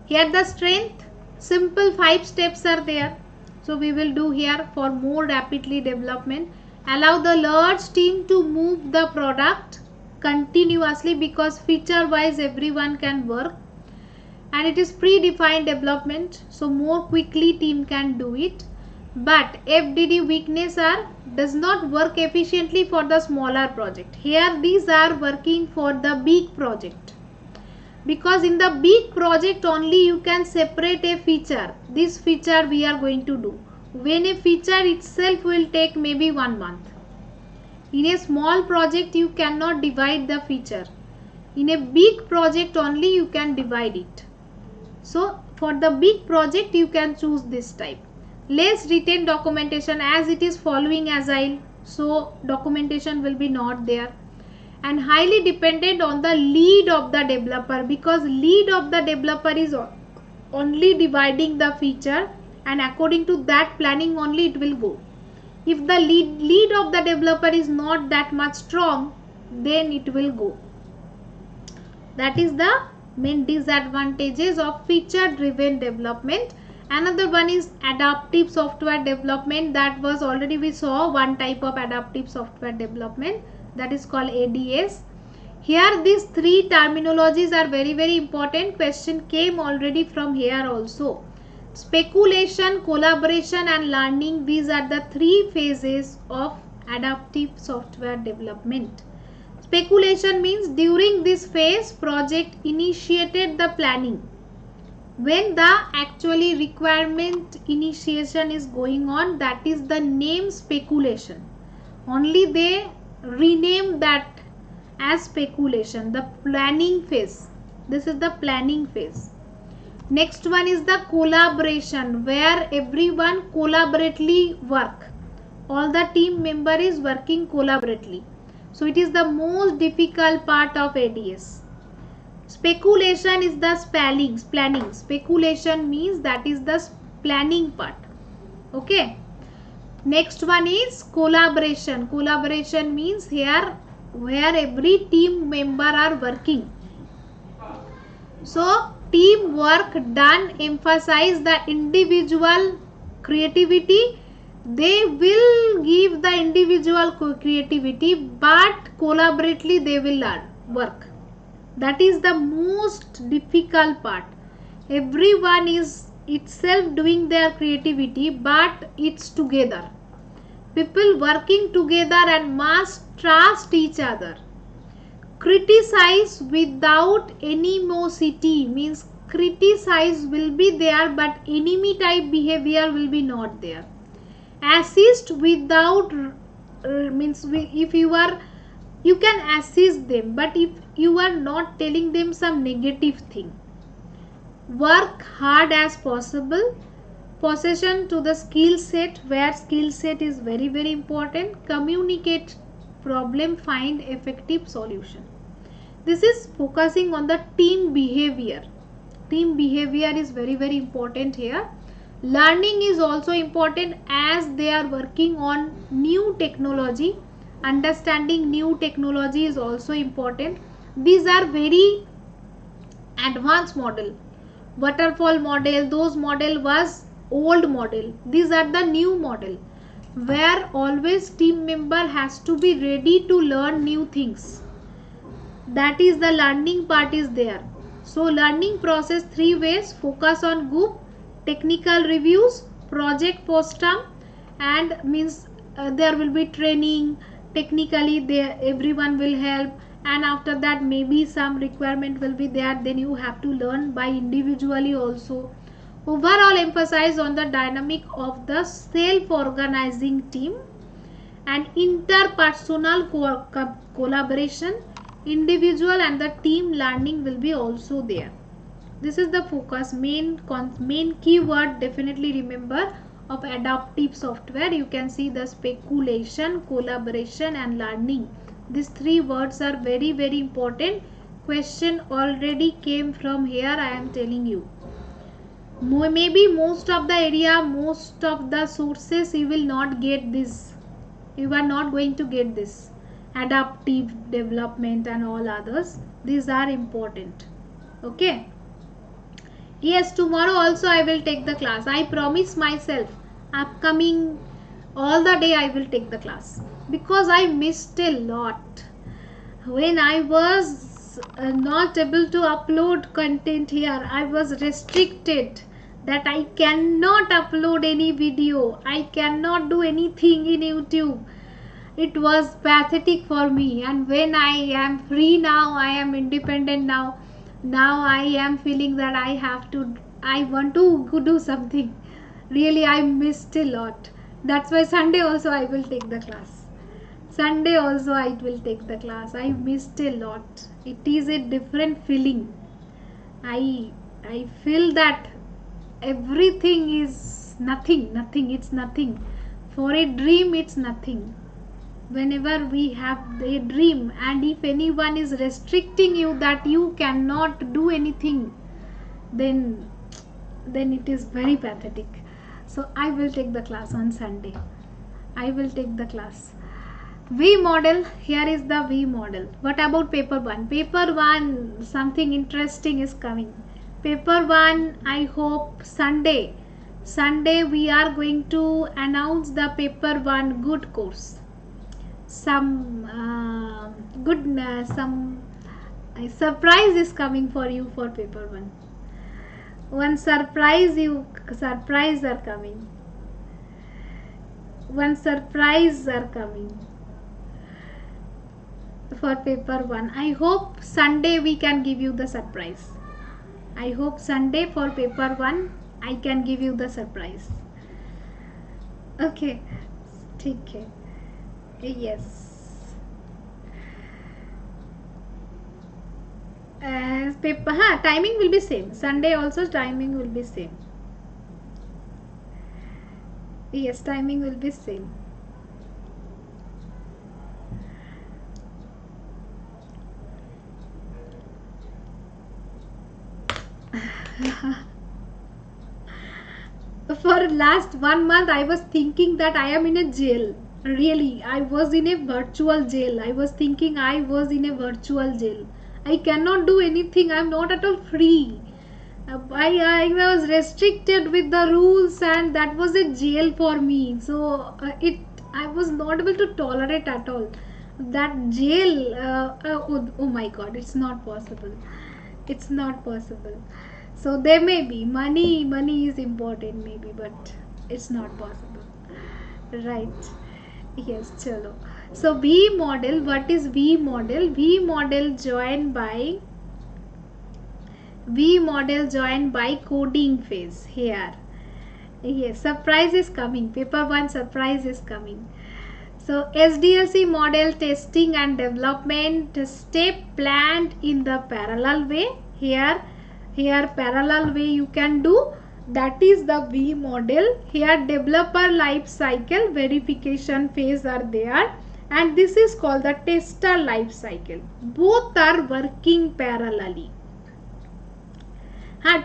Here the strength, simple 5 steps are there. So we will do here for more rapidly development. Allow the large team to move the product continuously, because feature wise everyone can work. And it is predefined development, so more quickly team can do it. But FDD weakness does not work efficiently for the smaller project. Here these are working for the big project, because in the big project only you can separate a feature. This feature we are going to do, when a feature itself will take maybe 1 month. In a small project you cannot divide the feature. In a big project only you can divide it. So for the big project you can choose this type. Less written documentation, as it is following agile, so documentation will be not there. And highly dependent on the lead of the developer, because lead of the developer is only dividing the feature, and according to that planning only it will go. If the lead of the developer is not that much strong, then it will go. That is the main disadvantages of feature driven development. Another one is adaptive software development. That was already we saw one type of adaptive software development, that is called ADS. Here these 3 terminologies are very important. Question came already from here also. Speculation, collaboration and learning, these are the 3 phases of adaptive software development. Speculation means during this phase project initiated the planning. When the actually requirement initiation is going on, that is the name speculation. Only they rename that as speculation, the planning phase. This is the planning phase. Next one is the collaboration, where everyone collaboratively work. All the team member is working collaboratively. So it is the most difficult part of ADS. Speculation is the planning. Speculation means that is the planning part. Okay. Next one is collaboration. Collaboration means here where every team member are working. So teamwork done emphasize the individual creativity. They will give the individual creativity, but collaboratively they will work. That is the most difficult part. Everyone is itself doing their creativity, but it's together. People working together and must trust each other. Criticize without animosity means criticize will be there, but enemy type behavior will be not there. Assist without means if you are you can assist them, but if you are not telling them some negative thing, work hard as possible. Possession to the skill set, where skill set is very important. Communicate problem, find effective solution. This is focusing on the team behavior. Team behavior is very important here. Learning is also important, as they are working on new technology. Understanding new technology is also important. These are very advanced model. Waterfall model, those model was old model. These are the new model, where always team member has to be ready to learn new things. That is the learning part is there. So learning process 3 ways: focus on group, technical reviews, project post-term, and means there will be training. Technically there everyone will help, and after that maybe some requirement will be there, then you have to learn by individually also. Overall emphasize on the dynamic of the self-organizing team and interpersonal collaboration. Individual and the team learning will be also there. This is the focus. Main keyword, definitely remember, of adaptive software. You can see the speculation, collaboration and learning. These 3 words are very important. Question already came from here, I am telling you. Maybe most of the area, most of the sources you will not get this. You are not going to get this. Adaptive development and all others, these are important. Okay. Yes, tomorrow also I will take the class. I promise myself, upcoming all the day I will take the class, because I missed a lot when I was not able to upload content here. I was restricted that I cannot upload any video, I cannot do anything in YouTube. It was pathetic for me, and when I am free now, I am independent now, I am feeling that I want to do something. Really, I missed a lot. That's why Sunday also I will take the class. Sunday also I will take the class. I missed a lot. It is a different feeling. I feel that everything is nothing. It's nothing. For a dream, it's nothing. Whenever we have a dream, and if anyone is restricting you that you cannot do anything, then it is very pathetic. So I will take the class on Sunday. I will take the class. V model, here is the V model. What about paper 1? Paper 1, something interesting is coming. Paper 1, I hope Sunday we are going to announce the paper 1 good course. Some surprise is coming for you for paper 1. One surprise are coming. One surprise are coming for paper 1. I hope Sunday we can give you the surprise. I hope Sunday for paper 1 I can give you the surprise. Okay, ठीक है. Yes. Paper, timing will be same. Sunday also timing will be same. Yes, timing will be same. For last 1 month I was thinking that I am in a jail. Really, I was in a virtual jail. I was thinking I was in a virtual jail. I cannot do anything. I am not at all free. I was restricted with the rules, and that was a jail for me. So I was not able to tolerate at all that jail. Oh my God, it's not possible. It's not possible. So there may be money is important maybe, but it's not possible, right? Yes, chalo. So V model, what is V model? V model joined by coding phase here. Yes, surprise is coming. Paper 1 surprise is coming. So SDLC model testing and development step planned in the parallel way. Here parallel way you can do, that is the V model. Here developer life cycle verification phase are there, and this is called the tester life cycle. Both are working parallelly.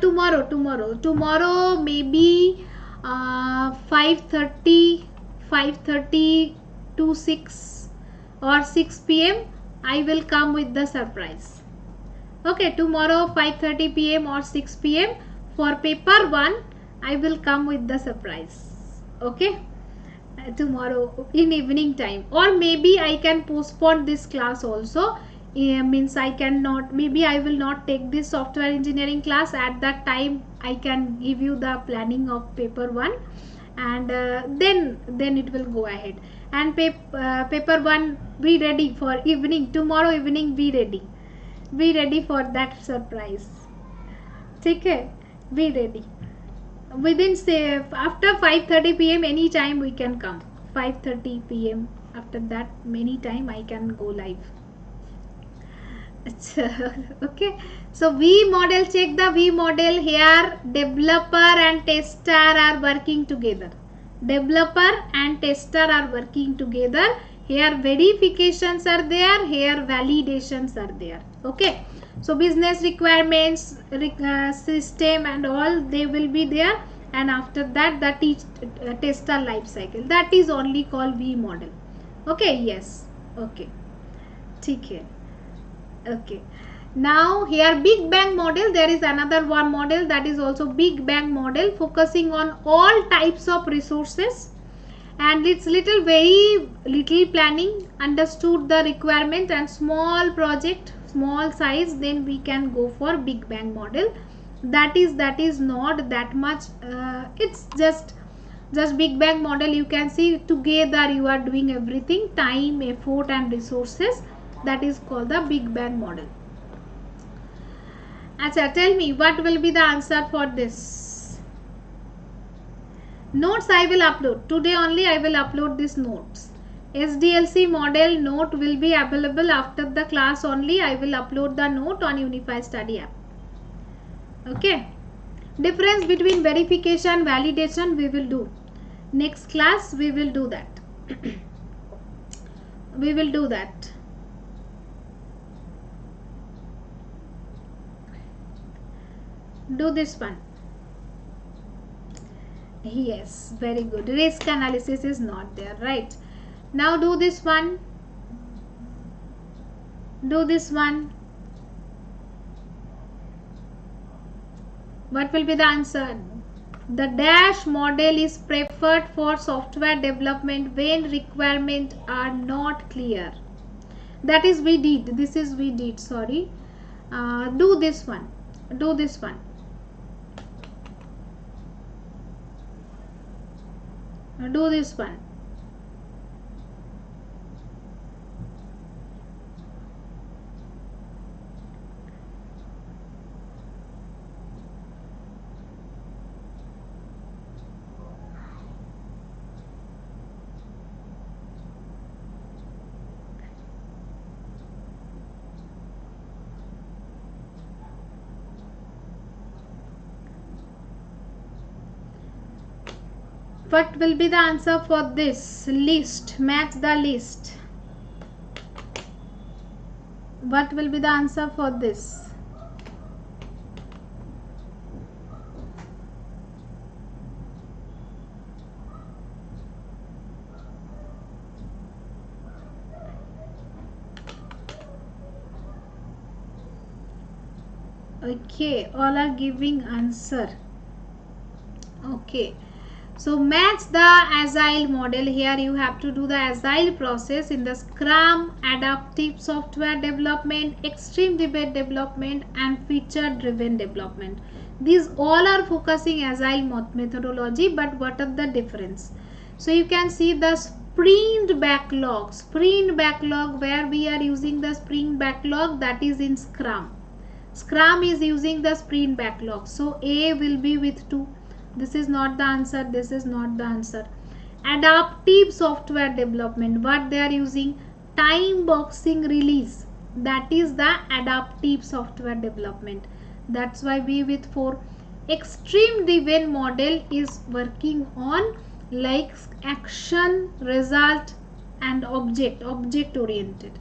Tomorrow maybe 5:30 to 6 or 6 p.m. I will come with the surprise. Okay, tomorrow 5:30 p.m. or 6 p.m. for paper 1 I will come with the surprise. Okay, tomorrow in evening time, or maybe I can postpone this class also. Means I cannot, maybe I will not take this software engineering class. At that time I can give you the planning of paper 1, and then it will go ahead. And paper 1 be ready for evening, tomorrow evening. Be ready for that surprise. Okay, be ready within, say, after 5:30 p.m. any time we can come. 5:30 p.m. after that many time I can go live. Okay, so V model, check the V model. Here developer and tester are working together. Developer and tester are working together. Here verifications are there, here validations are there. Okay, so business requirements, system and all, they will be there, and after that the tester life cycle, that is only called V model. Okay, yes, okay, okay. Okay, now here Big Bang model, there is another one model, that is also Big Bang model, focusing on all types of resources, and it's very little planning, understood the requirement and small project, small size, then we can go for Big Bang model. That is not that much, it's just Big Bang model. You can see together you are doing everything, time, effort and resources. That is called the Big Bang model. Acha, tell me what will be the answer for this. Notes I will upload. Today only I will upload these notes. SDLC model note will be available after the class only. I will upload the note on Unify Study app. Okay. Difference between verification, validation we will do. Next class we will do that. We will do that. Do this one. Yes, very good. Risk analysis is not there, right? Now do this one. Do this one. What will be the answer? The dash model is preferred for software development when requirements are not clear. That is we did. This is we did. Sorry. Do this one. Do this one. Do this one. What will be the answer for this list? Match the list. What will be the answer for this? Okay, all are giving answer. Okay. So match the Agile model. Here you have to do the Agile process in the Scrum, adaptive software development, extreme debate development and feature driven development. These all are focusing Agile methodology, but what are the difference? So you can see the sprint backlog. Sprint backlog, where we are using the sprint backlog, that is in Scrum. Scrum is using the sprint backlog. So A will be with 2. This is not the answer. This is not the answer. Adaptive software development, what they are using? Time boxing release, that is the adaptive software development. That's why we with for extreme driven model is working on like action, result and object oriented.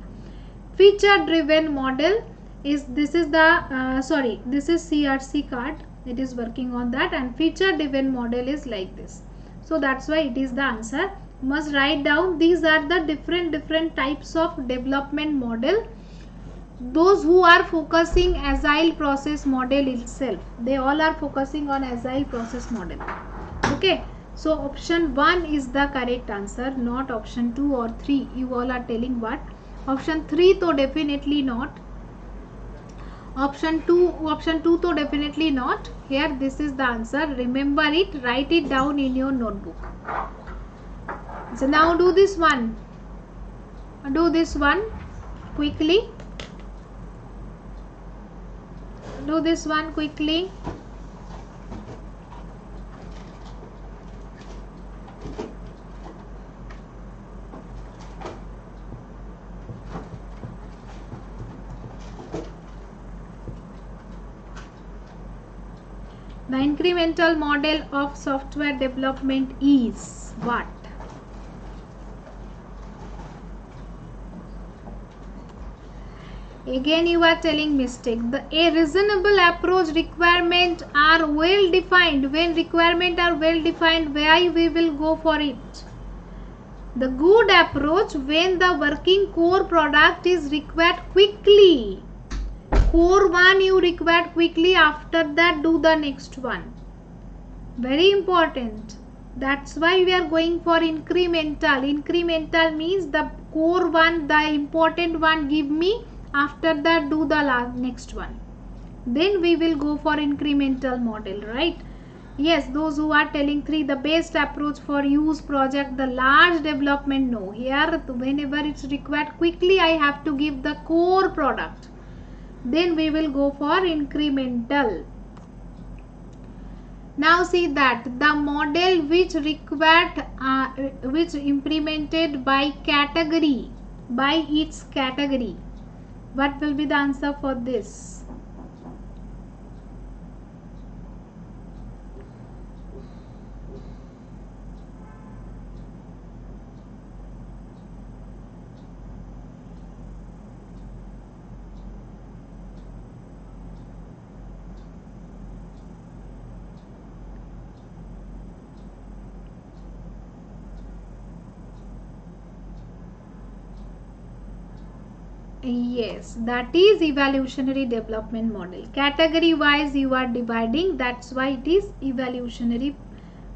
Feature driven model is, this is the this is CRC card, it is working on that, and feature driven model is like this. So that's why it is the answer. Must write down, these are the different types of development model. Those who are focusing agile process model itself, they all are focusing on agile process model. Okay, so option 1 is the correct answer, not option 2 or 3. You all are telling what? Option 3 तो definitely not. Option 2 तो definitely not. Here this is the answer. Remember it, write it down in your notebook. So now do this one. Do this one quickly. Do this one quickly. The incremental model of software development is what? Again you are telling mistake. A reasonable approach requirement are well defined. When requirement are well defined, why we will go for it? The good approach when the working core product is required quickly. Core one you require quickly, after that do the next one. Very important. That's why we are going for incremental. Incremental means the core one, the important one give me, after that do the next one. Then we will go for incremental model, right? Yes, those who are telling 3, the best approach for use project, the large development, no. Here whenever it's required quickly, I have to give the core product. Then we will go for incremental. Now see that the model which required which implemented by category, by its category, what will be the answer for this? Yes, that is evolutionary development model. Category wise you are dividing, that's why it is evolutionary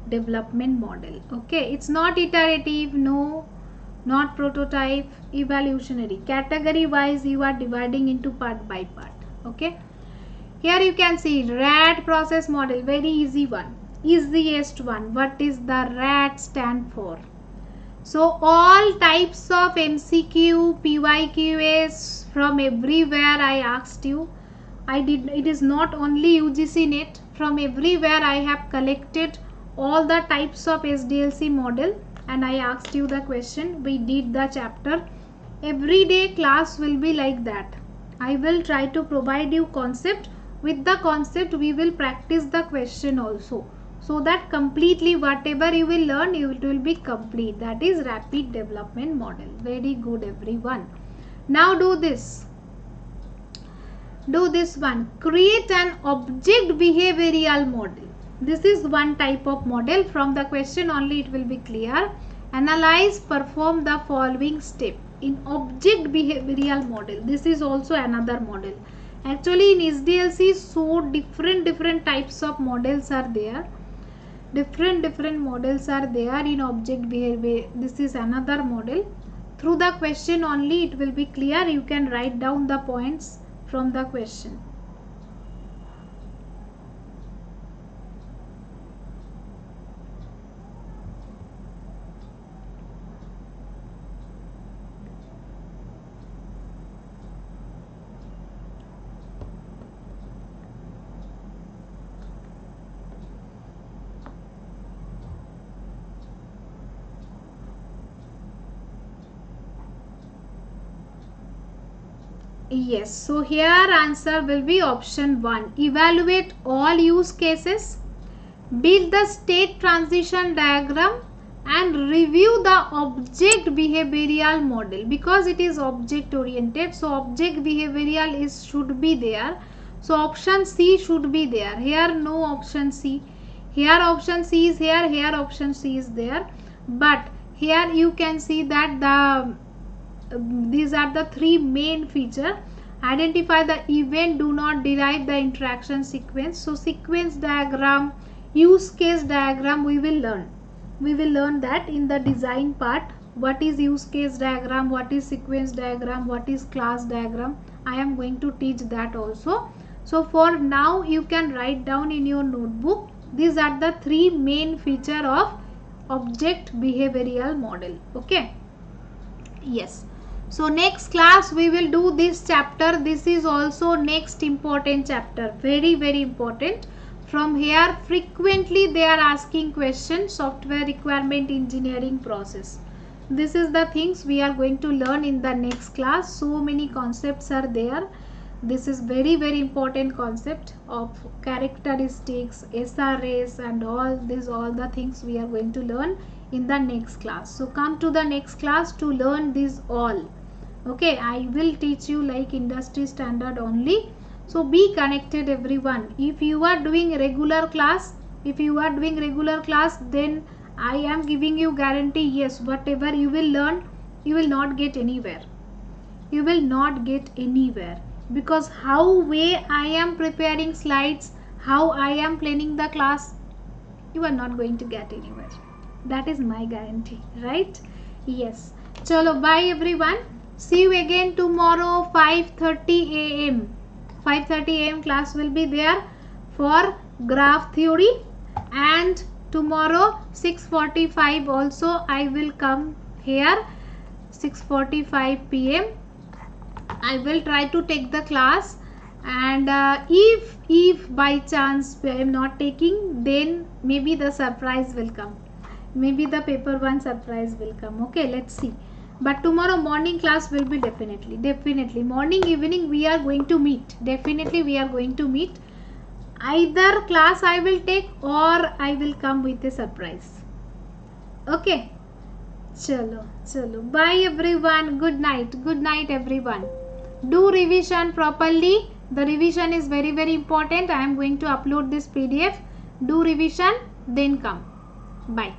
development model. Okay, it's not iterative, no, not prototype, evolutionary. Category wise you are dividing into part by part. Okay, here you can see RAT process model, very easy one, easiest one. What is the RAT stand for? So all types of MCQ, PYQs from everywhere I asked you. It is not only UGC net, from everywhere I have collected all the types of SDLC model and I asked you the question. We did the chapter. Everyday class will be like that. I will try to provide you concept. With the concept we will practice the question also. So that completely whatever you will learn, it will be complete. That is rapid development model. Very good everyone. Now do this. Do this one. Create an object behavioral model. This is one type of model. From the question only it will be clear. Analyze, perform the following step. In object behavioral model, this is also another model. Actually in SDLC, so different types of models are there. Different models are there in object behavior. This is another model. Through the question only it will be clear. You can write down the points from the question. Yes, so here answer will be option 1. Evaluate all use cases, build the state transition diagram, and review the object behavioral model, because it is object oriented. So object behavioral should be there. So option C should be there. Here no option C. Here option C is here. Here option C is there. But here you can see that these are the three main feature. Identify the event, do not derive the interaction sequence. So sequence diagram, use case diagram we will learn. We will learn that in the design part. What is use case diagram, what is sequence diagram, what is class diagram, I am going to teach that also. So for now you can write down in your notebook, these are the three main feature of object behavioral model. Okay, yes. So next class we will do this chapter. This is also next important chapter, very very important. From here frequently they are asking questions, software requirement engineering process. This is the things we are going to learn in the next class. So many concepts are there. This is very very important concept of characteristics, SRS and all the things we are going to learn in the next class. So come to the next class to learn this all. Okay, I will teach you like industry standard only. So be connected everyone. If you are doing regular class, then I am giving you guarantee, yes, whatever you will learn, you will not get anywhere. You will not get anywhere, because how way I am preparing slides, how I am planning the class, you are not going to get anywhere. That is my guarantee, right? Yes. Chalo, bye everyone. See you again tomorrow 5:30 a.m. 5:30 a.m. class will be there for graph theory, and tomorrow 6:45 also I will come here. 6:45 p.m. I will try to take the class, and if by chance I am not taking, then maybe the surprise will come. Maybe the paper one surprise will come. Okay, let's see. But tomorrow morning class will be definitely morning evening we are going to meet. Definitely we are going to meet. Either class I will take or I will come with a surprise. Okay, chalo bye everyone. Good night everyone. Do revision properly. The revision is very very important. I am going to upload this PDF. Do revision, then come. Bye.